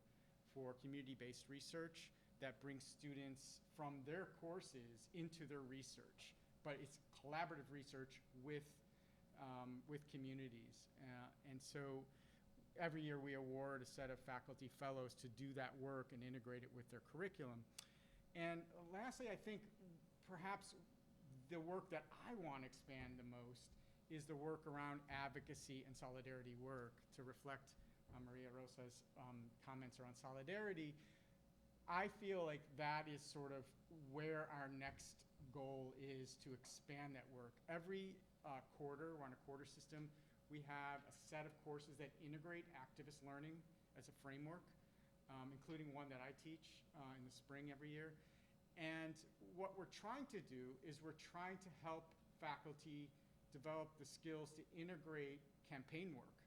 for community-based research that brings students from their courses into their research. But it's collaborative research with communities. And so every year we award a set of faculty fellows to do that work and integrate it with their curriculum. And lastly, I think perhaps the work that I want to expand the most is the work around advocacy and solidarity work. To reflect on Maria Rosa's comments around solidarity, I feel like that is sort of where our next goal is, to expand that work. Every quarter, we're on a quarter system, we have a set of courses that integrate activist learning as a framework, including one that I teach in the spring every year. And what we're trying to do is we're trying to help faculty develop the skills to integrate campaign work,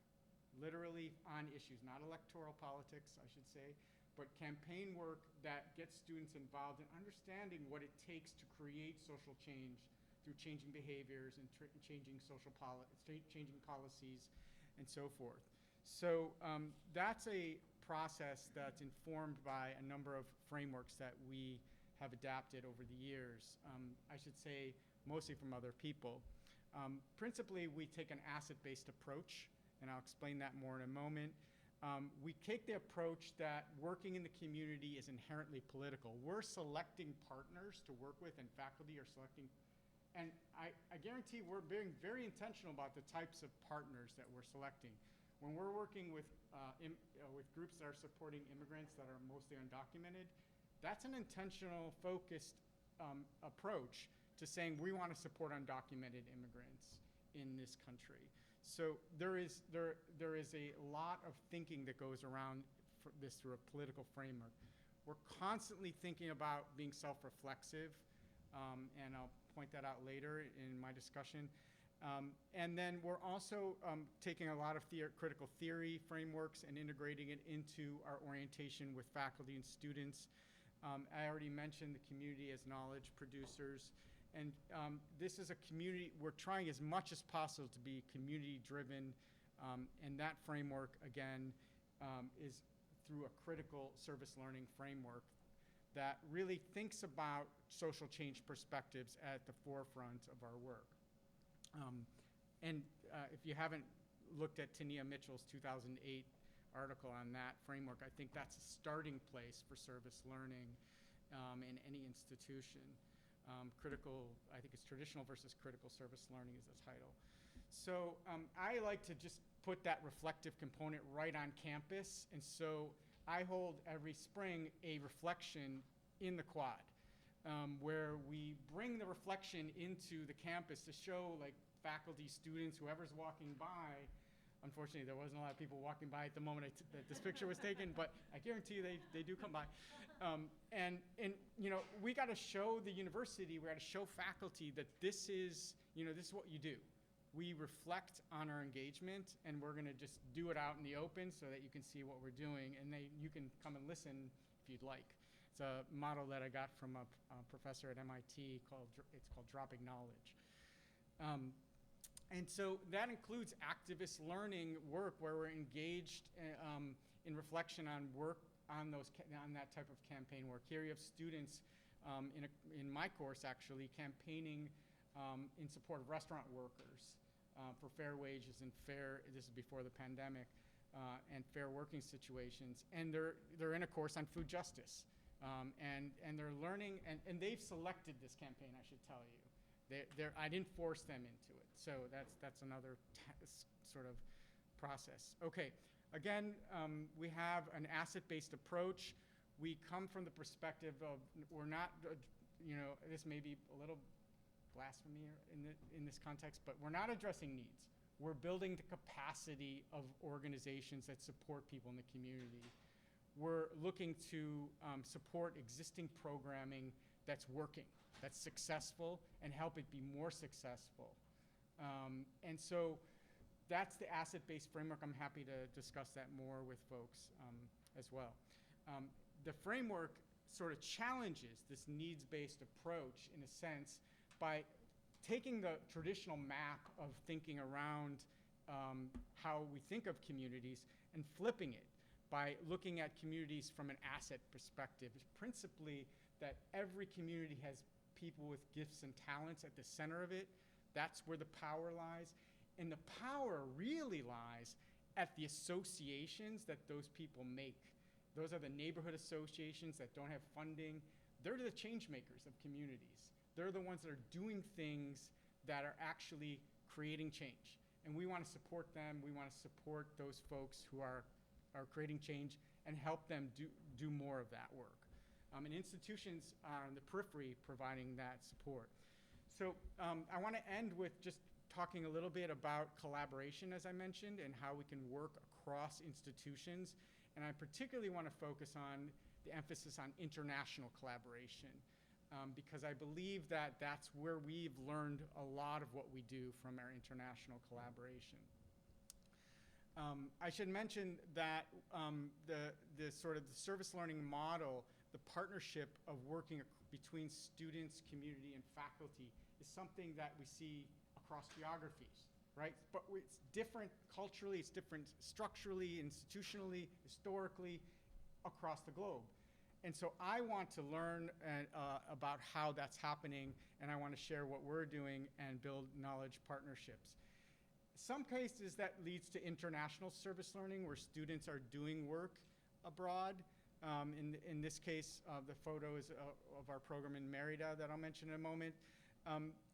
literally on issues, not electoral politics, I should say, but campaign work that gets students involved in understanding what it takes to create social change through changing behaviors and changing changing policies and so forth. So that's a process that's informed by a number of frameworks that we have adapted over the years. I should say mostly from other people. Principally, we take an asset-based approach, and I'll explain that more in a moment. We take the approach that working in the community is inherently political. We're selecting partners to work with, and faculty are selecting. And I guarantee we're being very intentional about the types of partners that we're selecting. When we're working with groups that are supporting immigrants that are mostly undocumented, that's an intentional, focused approach to saying we want to support undocumented immigrants in this country. So there is a lot of thinking that goes around this through a political framework. We're constantly thinking about being self-reflexive, and I'll point that out later in my discussion. And then we're also taking a lot of critical theory frameworks and integrating it into our orientation with faculty and students. I already mentioned the community as knowledge producers. And this is a community, we're trying as much as possible to be community-driven, and that framework, again, is through a critical service learning framework that really thinks about social change perspectives at the forefront of our work. If you haven't looked at Tania Mitchell's 2008 article on that framework, I think that's a starting place for service learning in any institution. I think it's traditional versus critical service learning is the title. So I like to just put that reflective component right on campus. And so I hold every spring a reflection in the quad, where we bring the reflection into the campus to show like faculty, students, whoever's walking by. Unfortunately, there wasn't a lot of people walking by at the moment that this picture was taken, but I guarantee you they do come by. And you know, we got to show the university, we got to show faculty that this is what you do. We reflect on our engagement, and we're going to just do it out in the open so that you can see what we're doing, and you can come and listen if you'd like. It's a model that I got from a professor at MIT called Dropping Knowledge. And so that includes activist learning work where we're engaged in reflection on work on that type of campaign work. Here you have students in my course actually campaigning in support of restaurant workers for fair wages and this is before the pandemic, and fair working situations. And they're in a course on food justice. And they're learning, and they've selected this campaign, I should tell you. I didn't force them into it. So that's another sort of process. Okay, again, we have an asset-based approach. We come from the perspective of, we're not, this may be a little blasphemy in this context, but we're not addressing needs. We're building the capacity of organizations that support people in the community. We're looking to support existing programming that's working, that's successful, and help it be more successful. And so that's the asset-based framework. I'm happy to discuss that more with folks as well. The framework sort of challenges this needs-based approach in a sense by taking the traditional map of thinking around how we think of communities and flipping it by looking at communities from an asset perspective, principally that every community has people with gifts and talents at the center of it. That's where the power lies. And the power really lies at the associations that those people make. Those are the neighborhood associations that don't have funding. They're the change makers of communities. They're the ones that are doing things that are actually creating change. And we want to support them. We want to support those folks who are creating change and help them do more of that work. And institutions are on the periphery providing that support. So I want to end with just talking a little bit about collaboration, as I mentioned, and how we can work across institutions. And I particularly want to focus on the emphasis on international collaboration, because I believe that that's where we've learned a lot of what we do from our international collaboration. I should mention that the sort of the service learning model, the partnership of working between students, community, and faculty is something that we see across geographies, right? But it's different culturally, it's different structurally, institutionally, historically, across the globe. And so I want to learn about how that's happening, and I want to share what we're doing and build knowledge partnerships. Some cases that leads to international service learning where students are doing work abroad. In this case, the photo is of our program in Merida that I'll mention in a moment.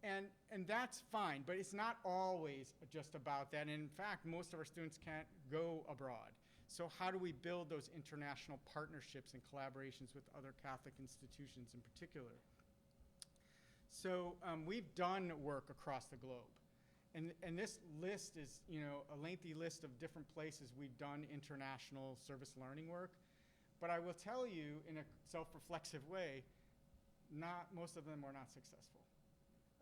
And that's fine, but it's not always just about that. And in fact, most of our students can't go abroad. So how do we build those international partnerships and collaborations with other Catholic institutions in particular? So we've done work across the globe. And this list is, a lengthy list of different places we've done international service learning work. But I will tell you in a self-reflexive way, most of them were not successful.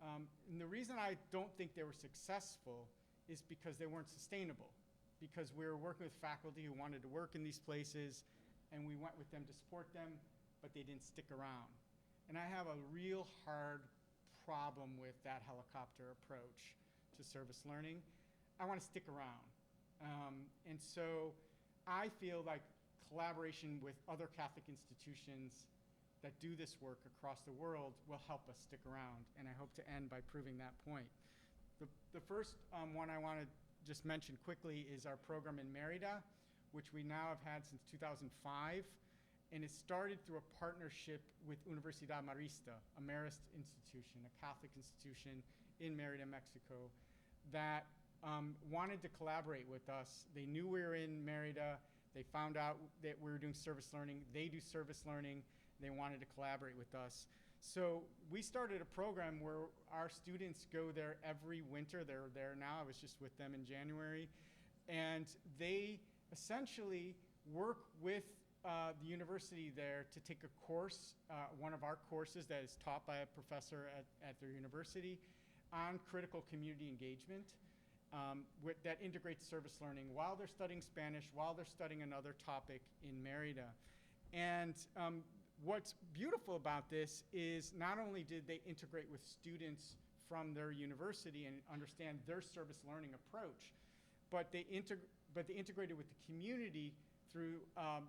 And the reason I don't think they were successful is because they weren't sustainable. Because we were working with faculty who wanted to work in these places, and we went with them to support them, but they didn't stick around. And I have a real hard problem with that helicopter approach to service learning. I want to stick around. And so I feel like collaboration with other Catholic institutions that do this work across the world will help us stick around, and I hope to end by proving that point. The first one I want to just mention quickly is our program in Merida, which we now have had since 2005, and it started through a partnership with Universidad Marista, a Marist institution, a Catholic institution in Merida, Mexico, that wanted to collaborate with us. They knew we were in Merida. They found out that we were doing service learning. They do service learning. They wanted to collaborate with us. So we started a program where our students go there every winter. They're there now. I was just with them in January. And they essentially work with the university there to take a course, one of our courses that is taught by a professor at their university on critical community engagement that integrates service learning while they're studying Spanish, while they're studying another topic in Merida. And what's beautiful about this is not only did they integrate with students from their university and understand their service learning approach. But they integrated with the community through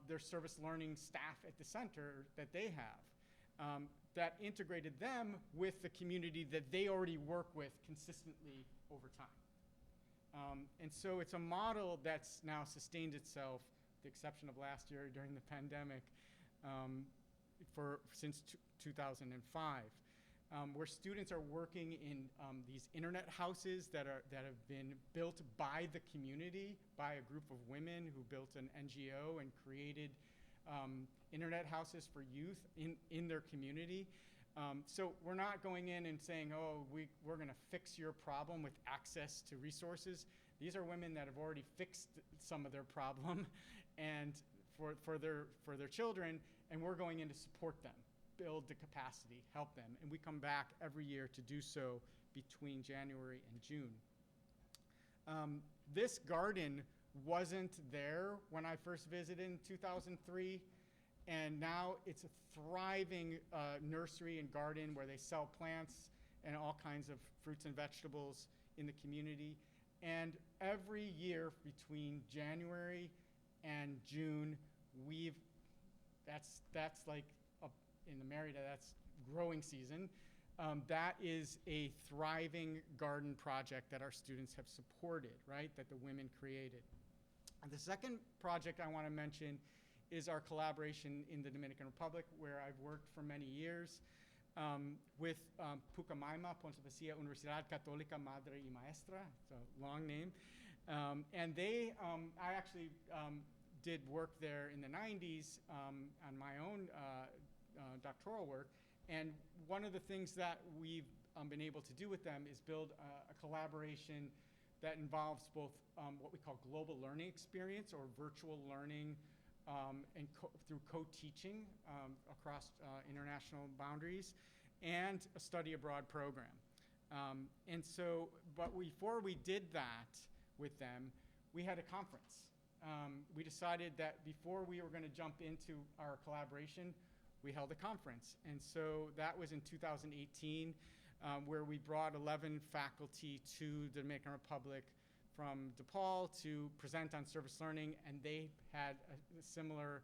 their service learning staff at the center that they have. That integrated them with the community that they already work with consistently over time. And so it's a model that's now sustained itself, with the exception of last year during the pandemic, since 2005. Where students are working in these internet houses that have been built by the community, by a group of women who built an NGO and created internet houses for youth in their community. So we're not going in and saying, oh, we're going to fix your problem with access to resources. These are women that have already fixed some of their problem and for their children, and we're going in to support them, build the capacity, help them. And we come back every year to do so between January and June. This garden wasn't there when I first visited in 2003, and now it's a thriving nursery and garden where they sell plants and all kinds of fruits and vegetables in the community. And every year between January and June, that's like in the Merida, that's growing season. That is a thriving garden project that our students have supported, right, that the women created. And the second project I want to mention is our collaboration in the Dominican Republic, where I've worked for many years with Pucamaima, Pontificia Universidad Católica Madre y Maestra. It's a long name. And I actually did work there in the 90s on my own doctoral work, and one of the things that we've been able to do with them is build a collaboration that involves both what we call global learning experience or virtual learning and through co-teaching across international boundaries, and a study abroad program. And so, but before we did that with them, we had a conference. We decided that before we were going to jump into our collaboration, we held a conference. And so that was in 2018, where we brought 11 faculty to the Dominican Republic from DePaul to present on service learning, and they had a similar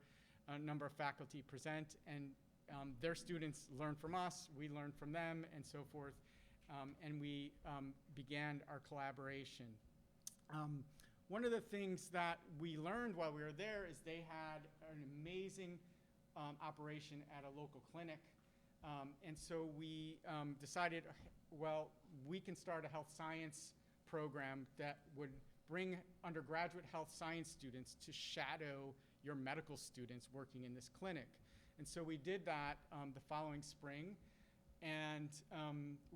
number of faculty present, and their students learned from us, we learned from them, and so forth, and we began our collaboration. One of the things that we learned while we were there is they had an amazing operation at a local clinic. And so we decided, well, we can start a health science program that would bring undergraduate health science students to shadow your medical students working in this clinic. And so we did that the following spring, and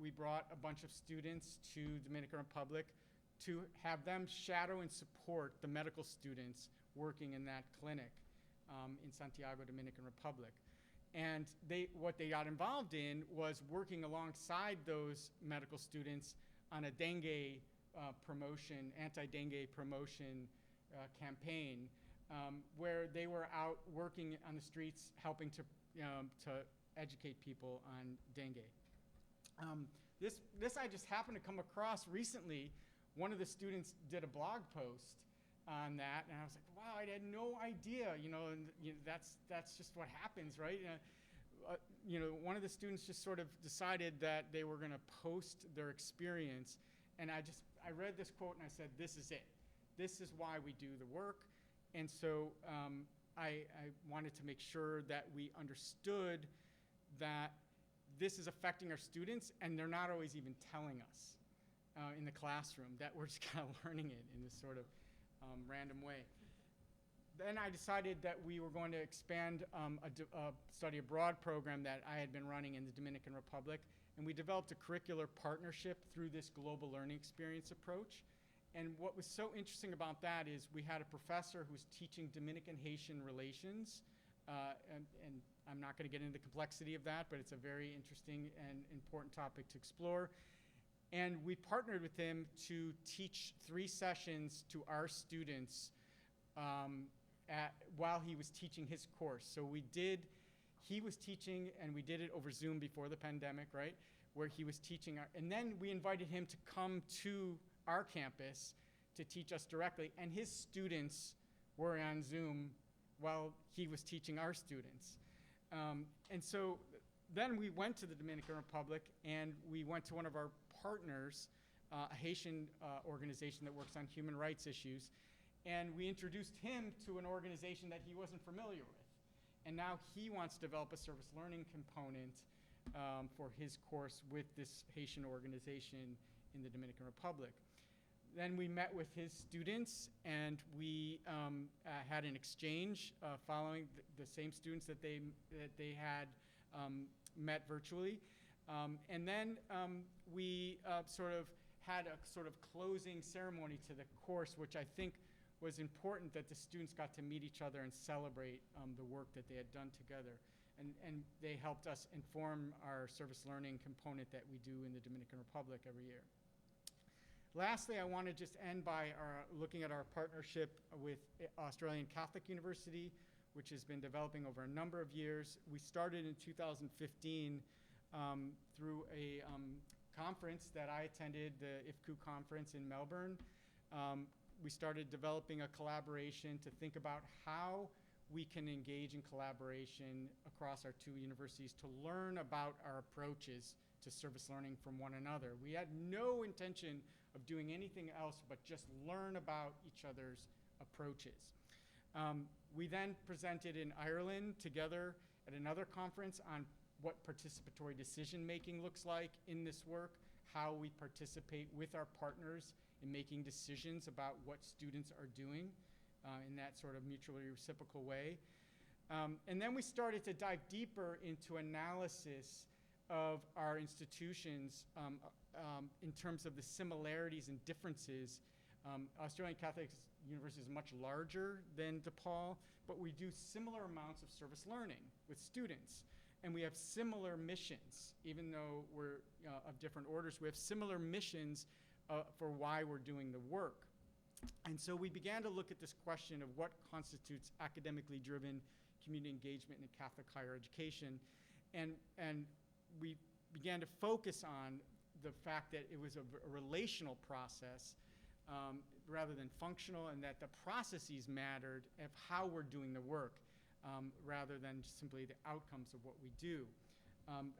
we brought a bunch of students to Dominican Republic to have them shadow and support the medical students working in that clinic in Santiago, Dominican Republic. And what they got involved in was working alongside those medical students on a dengue promotion, anti-dengue promotion campaign, where they were out working on the streets helping to educate people on dengue. This I just happened to come across recently. One of the students did a blog post on that, and I was like, wow, I had no idea, that's just what happens, right? One of the students just sort of decided that they were going to post their experience, and I read this quote and I said, this is it. This is why we do the work. And so I wanted to make sure that we understood that this is affecting our students, and they're not always even telling us in the classroom, that we're just kind of learning it in this sort of random way. Then I decided that we were going to expand a study abroad program that I had been running in the Dominican Republic, and we developed a curricular partnership through this global learning experience approach. And what was so interesting about that is we had a professor who was teaching Dominican-Haitian relations, and I'm not going to get into the complexity of that, but it's a very interesting and important topic to explore. And we partnered with him to teach 3 sessions to our students while he was teaching his course. So he was teaching, and we did it over Zoom before the pandemic, right? where he was teaching and then we invited him to come to our campus to teach us directly, and his students were on Zoom while he was teaching our students. And so then we went to the Dominican Republic, and we went to one of our partners, a Haitian organization that works on human rights issues, and we introduced him to an organization that he wasn't familiar with. And now he wants to develop a service learning component for his course with this Haitian organization in the Dominican Republic. Then we met with his students, and we had an exchange following the same students that they had met virtually. And then we sort of had a sort of closing ceremony to the course, which I think was important, that the students got to meet each other and celebrate the work that they had done together. And they helped us inform our service learning component that we do in the Dominican Republic every year. Lastly, I want to just end by looking at our partnership with Australian Catholic University, which has been developing over a number of years. We started in 2015 through a conference that I attended, the IFCU conference in Melbourne. We started developing a collaboration to think about how we can engage in collaboration across our two universities to learn about our approaches to service learning from one another. We had no intention of doing anything else but just learn about each other's approaches. We then presented in Ireland together at another conference on what participatory decision-making looks like in this work, how we participate with our partners in making decisions about what students are doing in that sort of mutually reciprocal way. And then we started to dive deeper into analysis of our institutions in terms of the similarities and differences. Australian Catholic University is much larger than DePaul, but we do similar amounts of service learning with students. And we have similar missions, even though we're of different orders. We have similar missions for why we're doing the work. And so we began to look at this question of what constitutes academically driven community engagement in Catholic higher education. And we began to focus on the fact that it was a relational process rather than functional, and that the processes mattered of how we're doing the work rather than simply the outcomes of what we do.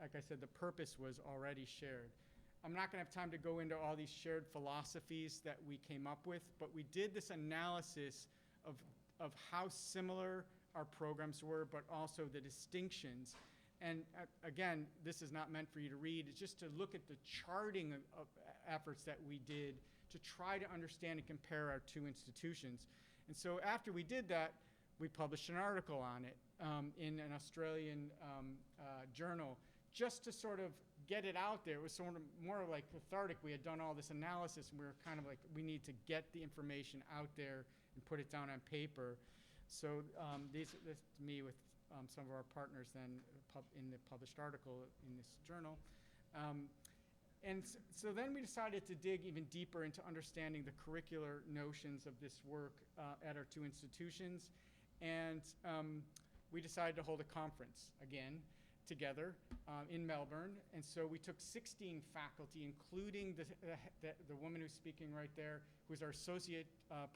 Like I said, the purpose was already shared. I'm not going to have time to go into all these shared philosophies that we came up with, but we did this analysis of how similar our programs were, but also the distinctions. And again, this is not meant for you to read. It's just to look at the charting of efforts that we did to try to understand and compare our two institutions. And so after we did that, we published an article on it in an Australian journal, just to sort of get it out there. It was sort of more like cathartic. We had done all this analysis, and we were kind of like, we need to get the information out there and put it down on paper. So this to me with some of our partners then in the published article in this journal. And so then we decided to dig even deeper into understanding the curricular notions of this work at our two institutions. And we decided to hold a conference again together in Melbourne. And so we took 16 faculty, including the woman who's speaking right there, who's our associate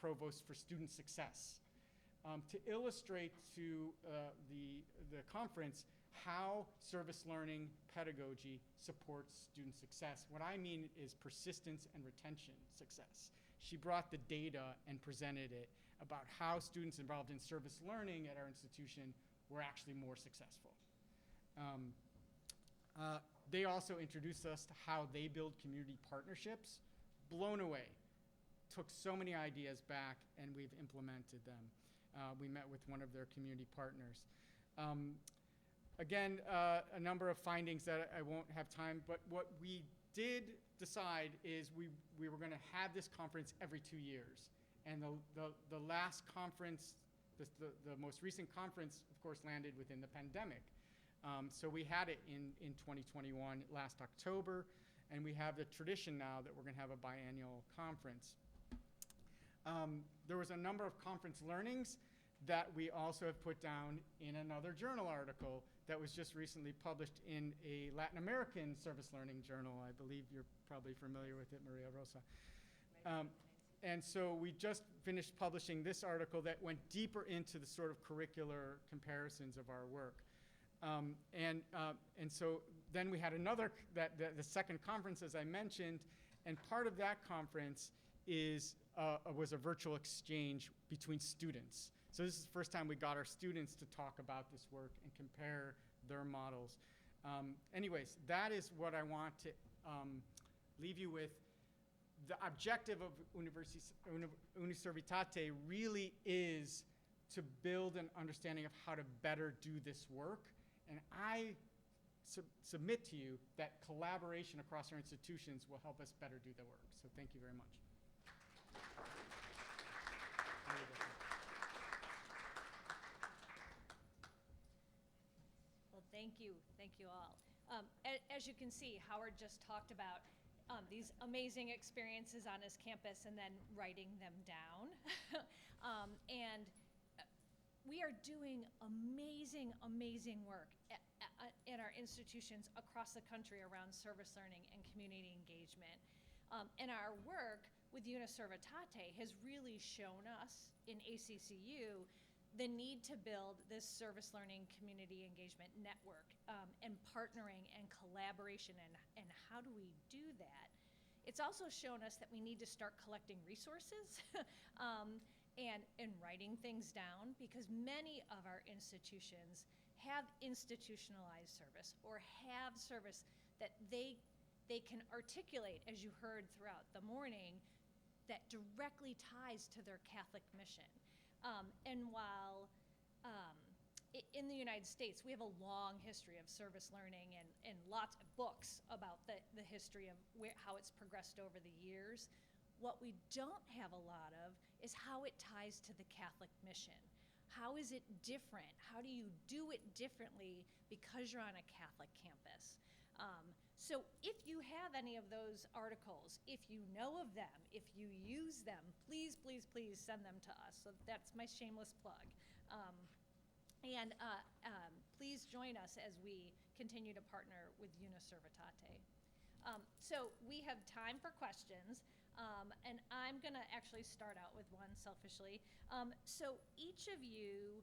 provost for student success, to illustrate to the conference how service learning pedagogy supports student success. What I mean is persistence and retention success. She brought the data and presented it about how students involved in service learning at our institution were actually more successful. They also introduced us to how they build community partnerships. Blown away. Took so many ideas back, and we've implemented them. We met with one of their community partners. Again, a number of findings that I won't have time, but what we did decide is we were going to have this conference every 2 years. And the last conference, the most recent conference, of course, landed within the pandemic. So we had it in 2021, last October, and we have the tradition now that we're going to have a biannual conference. There was a number of conference learnings that we also have put down in another journal article that was just recently published in a Latin American service learning journal. I believe you're probably familiar with it, Maria Rosa. And so we just finished publishing this article that went deeper into the sort of curricular comparisons of our work. And so then we had another, the second conference, as I mentioned, and part of that conference was a virtual exchange between students. So this is the first time we got our students to talk about this work and compare their models. Anyways, that is what I want to leave you with. The objective of Uniservitate really is to build an understanding of how to better do this work. And I submit to you that collaboration across our institutions will help us better do the work. So thank you very much. Well, thank you all. As you can see, Howard just talked about these amazing experiences on his campus and then writing them down. And we are doing amazing, amazing work at our institutions across the country around service learning and community engagement. And our work with Uniservitate has really shown us in ACCU the need to build this service learning community engagement network and partnering and collaboration and how do we do that? It's also shown us that we need to start collecting resources and writing things down, because many of our institutions have institutionalized service or have service that they can articulate, as you heard throughout the morning, that directly ties to their Catholic mission. And while in the United States, we have a long history of service learning and lots of books about the history of how it's progressed over the years, what we don't have a lot of is how it ties to the Catholic mission. How is it different? How do you do it differently because you're on a Catholic campus? So if you have any of those articles, if you know of them, if you use them, please, please, please send them to us. So that's my shameless plug. And please join us as we continue to partner with Uniservitate. So we have time for questions, and I'm gonna actually start out with one selfishly. So each of you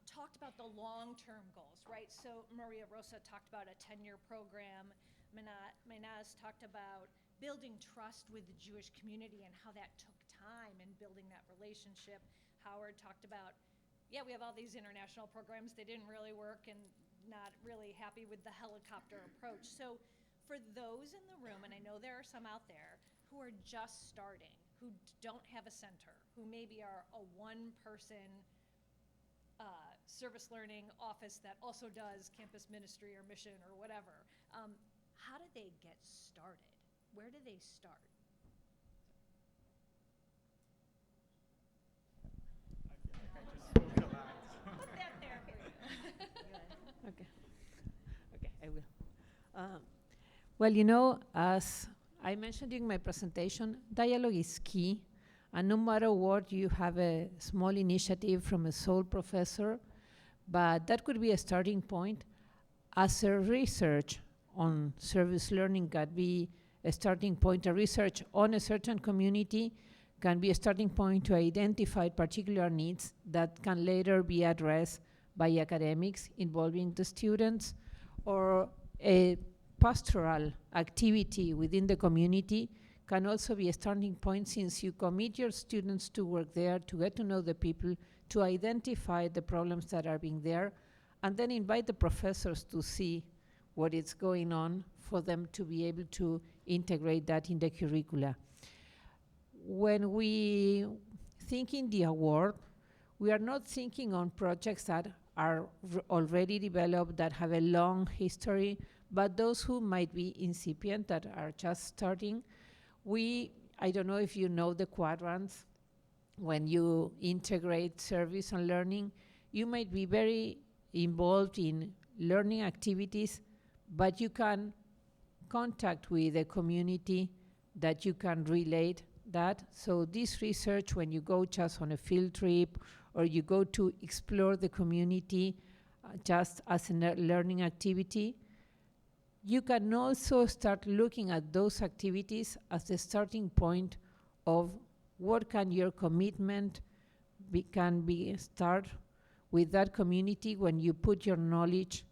talked about the long-term goals, right? So Maria Rosa talked about a 10-year program. Mehnaz talked about building trust with the Jewish community and how that took time in building that relationship. Howard talked about, yeah, we have all these international programs. They didn't really work and not really happy with the helicopter approach. So for those in the room, and I know there are some out there, who are just starting, who don't have a center, who maybe are a one-person service learning office that also does campus ministry or mission or whatever, how do they get started? Where do they start? I feel like I just spoke a lot. Put that there for you. Okay. Okay, I will. Well, you know, as I mentioned in my presentation, dialogue is key. And no matter what, you have a small initiative from a sole professor, but that could be a starting point. As a research on service learning can be a starting point. A research on a certain community can be a starting point to identify particular needs that can later be addressed by academics involving the students, or a pastoral activity within the community can also be a starting point, since you commit your students to work there, to get to know the people, to identify the problems that are being there, and then invite the professors to see what is going on for them to be able to integrate that in the curricula. When we think in the award, we are not thinking on projects that are already developed, that have a long history, but those who might be incipient, that are just starting. I don't know if you know the quadrants. When you integrate service and learning, you might be very involved in learning activities, but you can contact with a community that you can relate that. So this research, when you go just on a field trip or you go to explore the community just as a learning activity, you can also start looking at those activities as the starting point of what can your commitment start with that community when you put your knowledge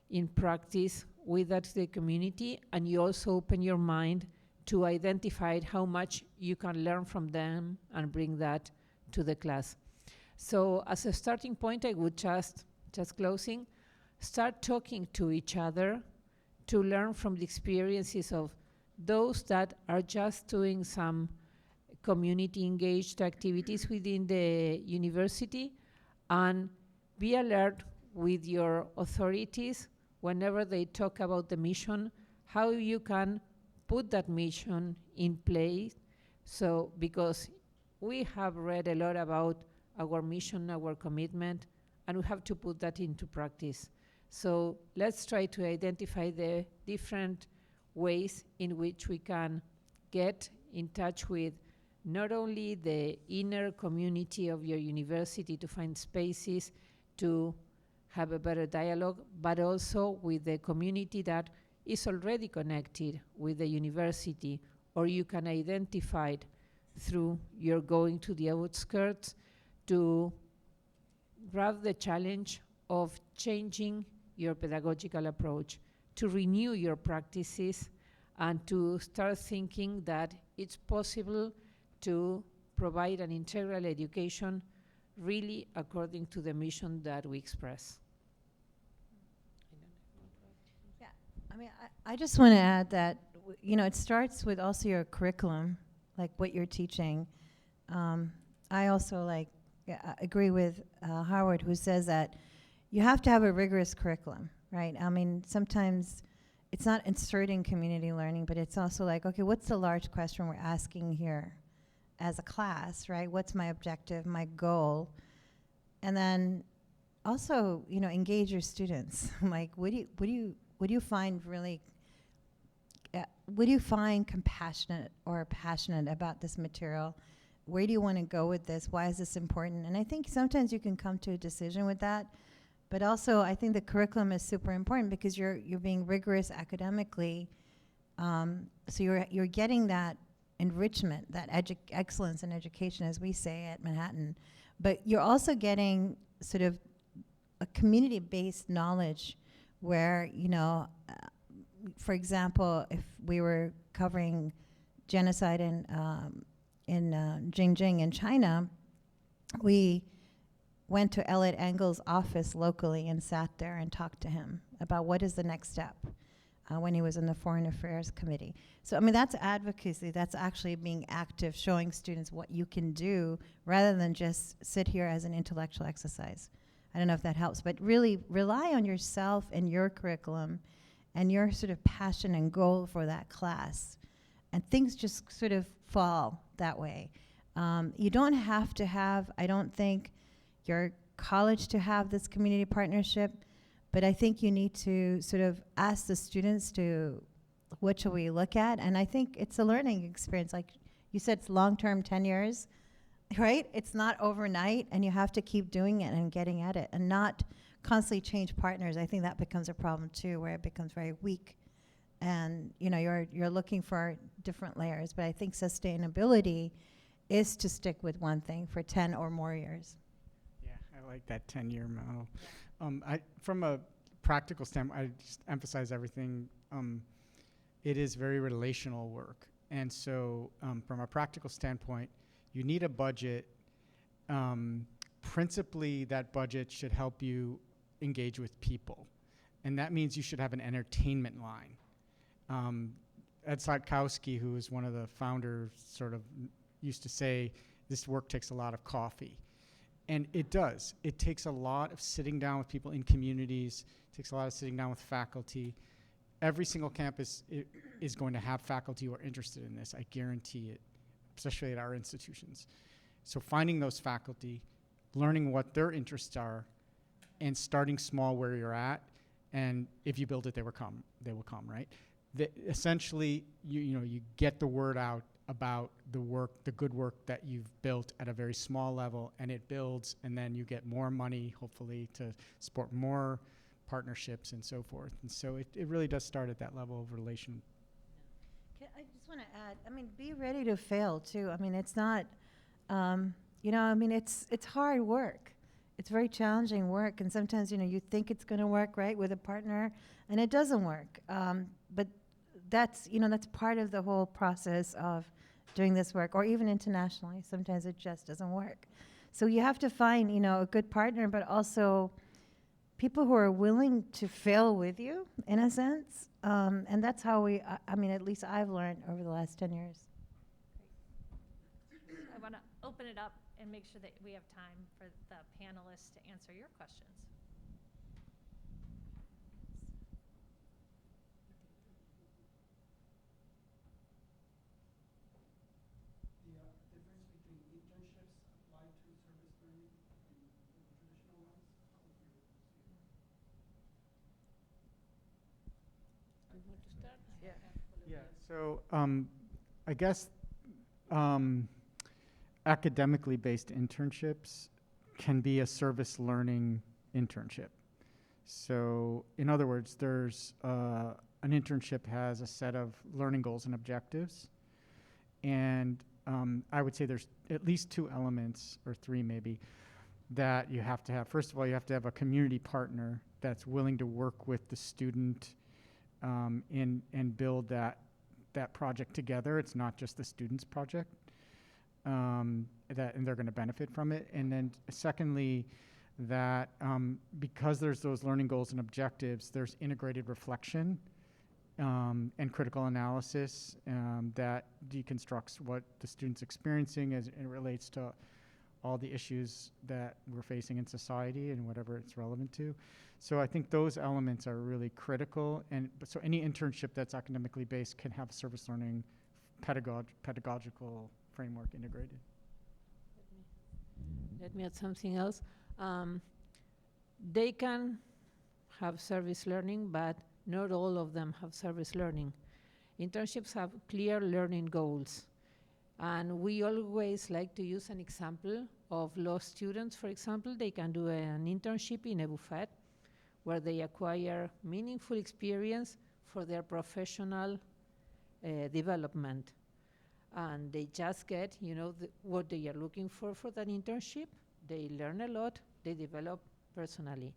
in practice with the community, and you also open your mind to identify how much you can learn from them and bring that to the class. So as a starting point, I would just closing, start talking to each other to learn from the experiences of those that are just doing some community engaged activities within the university, and be alert with your authorities whenever they talk about the mission, how you can put that mission in place. So, because we have read a lot about our mission, our commitment, and we have to put that into practice. So let's try to identify the different ways in which we can get in touch with not only the inner community of your university to find spaces to have a better dialogue, but also with the community that is already connected with the university, or you can identify it through your going to the outskirts to grab the challenge of changing your pedagogical approach, to renew your practices, and to start thinking that it's possible to provide an integral education really according to the mission that we express. Yeah, I mean, I just want to add that, it starts with also your curriculum, like what you're teaching. I also agree with Howard, who says that you have to have a rigorous curriculum, right? I mean, sometimes it's not inserting community learning, but it's also like, okay, what's the large question we're asking here as a class, right? What's my objective, my goal? And then also, engage your students. Like, what do you find really, what do you find compassionate or passionate about this material? Where do you want to go with this? Why is this important? And I think sometimes you can come to a decision with that. But also, I think the curriculum is super important because you're being rigorous academically. So you're getting that enrichment, that excellence in education, as we say at Manhattan. But you're also getting sort of a community-based knowledge where, for example, if we were covering genocide in Xinjiang in China, we went to Elliot Engel's office locally and sat there and talked to him about what is the next step when he was in the Foreign Affairs Committee. So, I mean, that's advocacy. That's actually being active, showing students what you can do rather than just sit here as an intellectual exercise. I don't know if that helps, but really rely on yourself and your curriculum and your sort of passion and goal for that class. And things just sort of fall that way. You don't have to have, I don't think, your college to have this community partnership, but I think you need to sort of ask the students to, what should we look at? And I think it's a learning experience. Like you said, it's long-term, 10 years, right? It's not overnight, and you have to keep doing it and getting at it and not constantly change partners. I think that becomes a problem too, where it becomes very weak. And you're looking for different layers, but I think sustainability is to stick with one thing for 10 or more years. I like that 10-year model. From a practical standpoint, I just emphasize everything. It is very relational work. And so from a practical standpoint, you need a budget. Principally, that budget should help you engage with people. And that means you should have an entertainment line. Ed Sladkowski, who is one of the founders, sort of used to say, this work takes a lot of coffee. And it does. It takes a lot of sitting down with people in communities. It takes a lot of sitting down with faculty. Every single campus is going to have faculty who are interested in this. I guarantee it, especially at our institutions. So finding those faculty, learning what their interests are, and starting small where you're at. And if you build it, they will come, right? Essentially, you get the word out about the good work that you've built at a very small level, and it builds, and then you get more money, hopefully, to support more partnerships and so forth. And so it really does start at that level of relation. I just want to add, I mean, be ready to fail too. I mean, it's not, it's hard work. It's very challenging work, and sometimes, you think it's going to work right with a partner, and it doesn't work. But that's part of the whole process of doing this work, or even internationally. Sometimes it just doesn't work. So you have to find, a good partner, but also people who are willing to fail with you, in a sense. And that's how at least I've learned over the last 10 years. I want to open it up and make sure that we have time for the panelists to answer your questions. The difference between internships applied to service learning and traditional ones, how would you see it? Do you want to start? Yeah, so I guess academically based internships can be a service learning internship. So in other words, there's an internship has a set of learning goals and objectives. And I would say there's at least two elements, or three maybe, that you have to have. First of all, you have to have a community partner that's willing to work with the student and build that project together. It's not just the student's project, and they're going to benefit from it. And then secondly, that because there's those learning goals and objectives, there's integrated reflection and critical analysis that deconstructs what the student's experiencing as it relates to all the issues that we're facing in society and whatever it's relevant to. So I think those elements are really critical. And so any internship that's academically based can have a service learning pedagogical framework integrated. Let me add something else. They can have service learning, but not all of them have service learning. Internships have clear learning goals. And we always like to use an example of law students. For example, they can do an internship in a buffet where they acquire meaningful experience for their professional development. And they just get, what they are looking for that internship. They learn a lot, they develop personally.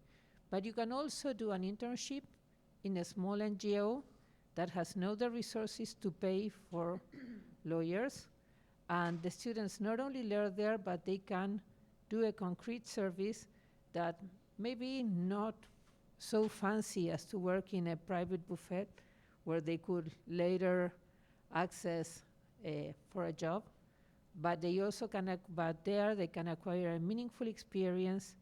But you can also do an internship in a small NGO that has no the resources to pay for lawyers. And the students not only learn there, but they can do a concrete service that maybe not so fancy as to work in a private buffet where they could later access for a job, but they also can, there they can acquire a meaningful experience,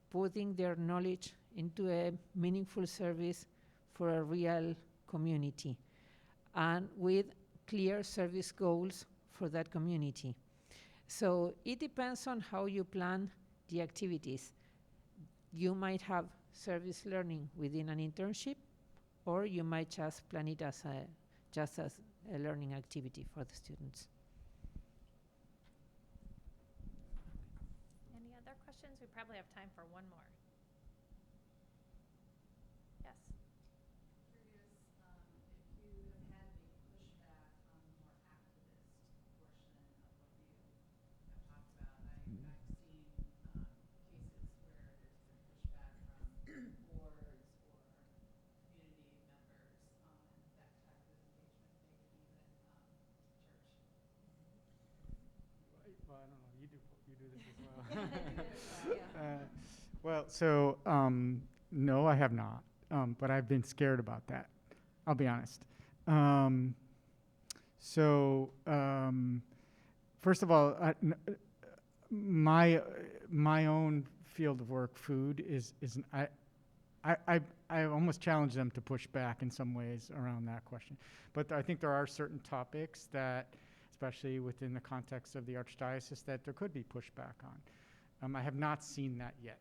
putting their knowledge into a meaningful service for a real community, and with clear service goals for that community. So it depends on how you plan the activities. You might have service learning within an internship, or you might just plan it as a learning activity for the students. Any other questions? We probably have time for one more. Yes. Curious if you have had any pushback on the more activist portion of what you have talked about. I've seen cases where there's been pushback from boards or community members on that type of engagement, maybe even church. Well, I don't know. You do this as well. Well, so no, I have not. But I've been scared about that. I'll be honest. First of all, my own field of work, food, I almost challenge them to push back in some ways around that question. But I think there are certain topics that, especially within the context of the Archdiocese, that there could be pushback on. I have not seen that yet.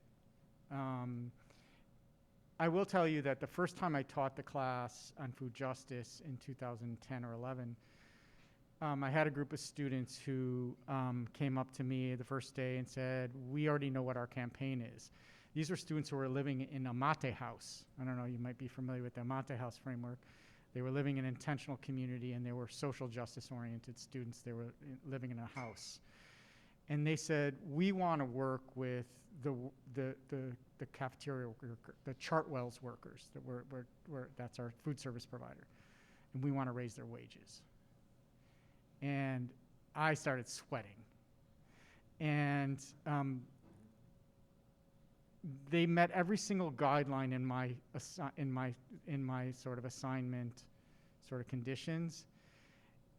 I will tell you that the first time I taught the class on food justice in 2010 or 11, I had a group of students who came up to me the first day and said, we already know what our campaign is. These were students who were living in a mate house. I don't know, you might be familiar with the mate house framework. They were living in intentional community, and they were social justice-oriented students. They were living in a house. And they said, we want to work with the cafeteria worker, the Chartwell's workers, that's our food service provider. And we want to raise their wages. And I started sweating. And they met every single guideline in my sort of assignment sort of conditions.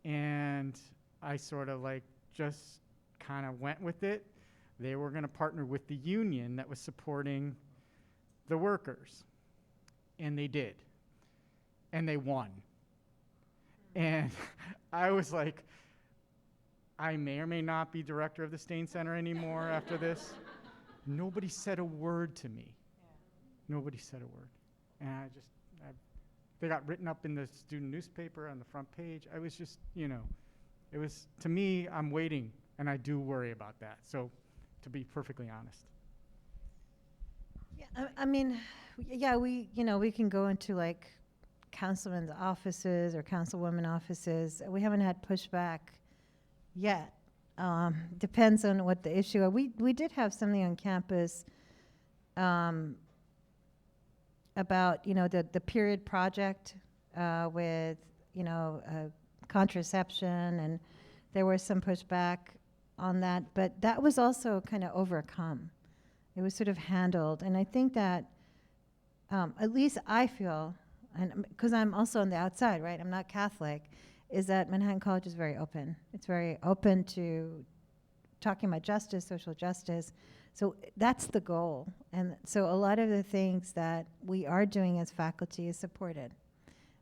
And I sort of like just kind of went with it. They were going to partner with the union that was supporting the workers. And they did. And they won. And I was like, I may or may not be director of the Stain Center anymore after this. Nobody said a word to me. Yeah. Nobody said a word. And they got written up in the student newspaper on the front page. I was just, it was, to me, I'm waiting, and I do worry about that. So, to be perfectly honest. Yeah, I mean, yeah, we can go into like councilmen's offices or councilwomen offices. We haven't had pushback yet. Depends on what the issue is. We did have something on campus about, the period project with, contraception, and there was some pushback on that, but that was also kind of overcome. It was sort of handled, and I think that at least I feel, and because I'm also on the outside, right? I'm not Catholic, is that Manhattan College is very open. It's very open to talking about justice, social justice. So that's the goal. And so a lot of the things that we are doing as faculty is supported,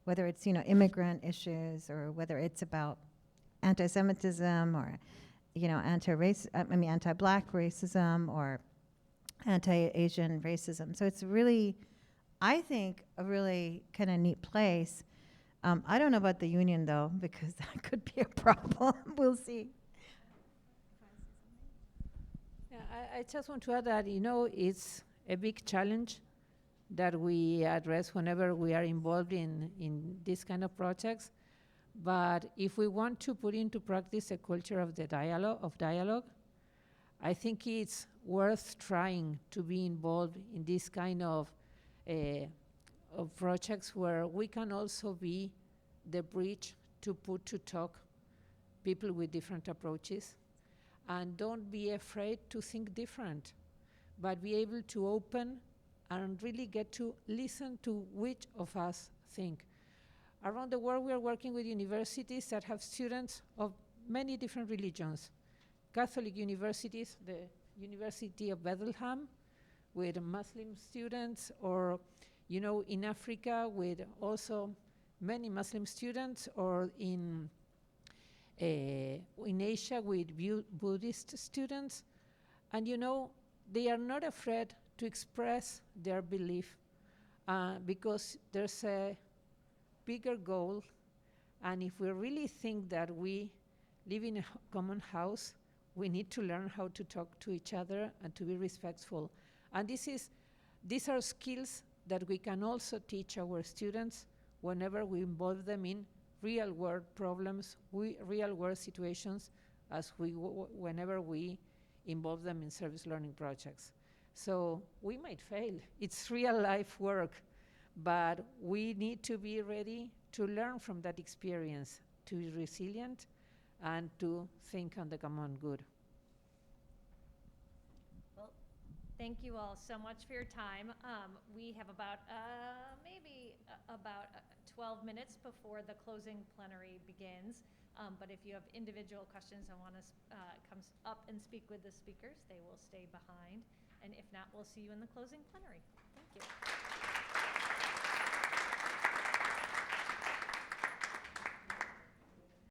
whether it's, immigrant issues, or whether it's about anti-Semitism, or, anti-Black racism, or anti-Asian racism. So it's really, I think, a really kind of neat place. I don't know about the union, though, because that could be a problem. We'll see. Yeah, I just want to add that, it's a big challenge that we address whenever we are involved in these kind of projects. But if we want to put into practice a culture of dialogue, I think it's worth trying to be involved in this kind of projects where we can also be the bridge to put to talk people with different approaches. And don't be afraid to think different, but be able to open and really get to listen to which of us think. Around the world, we are working with universities that have students of many different religions. Catholic universities, the University of Bethlehem, with Muslim students, or in Africa with also many Muslim students, or in Asia with Buddhist students. And they are not afraid to express their belief because there's a bigger goal. And if we really think that we live in a common house, we need to learn how to talk to each other and to be respectful. And these are skills that we can also teach our students whenever we involve them in real-world problems, real-world situations, whenever we involve them in service learning projects. So we might fail. It's real-life work, but we need to be ready to learn from that experience, to be resilient, and to think on the common good. Thank you all so much for your time. We have about maybe about 12 minutes before the closing plenary begins. But if you have individual questions and want to come up and speak with the speakers, they will stay behind. And if not, we'll see you in the closing plenary. Thank you.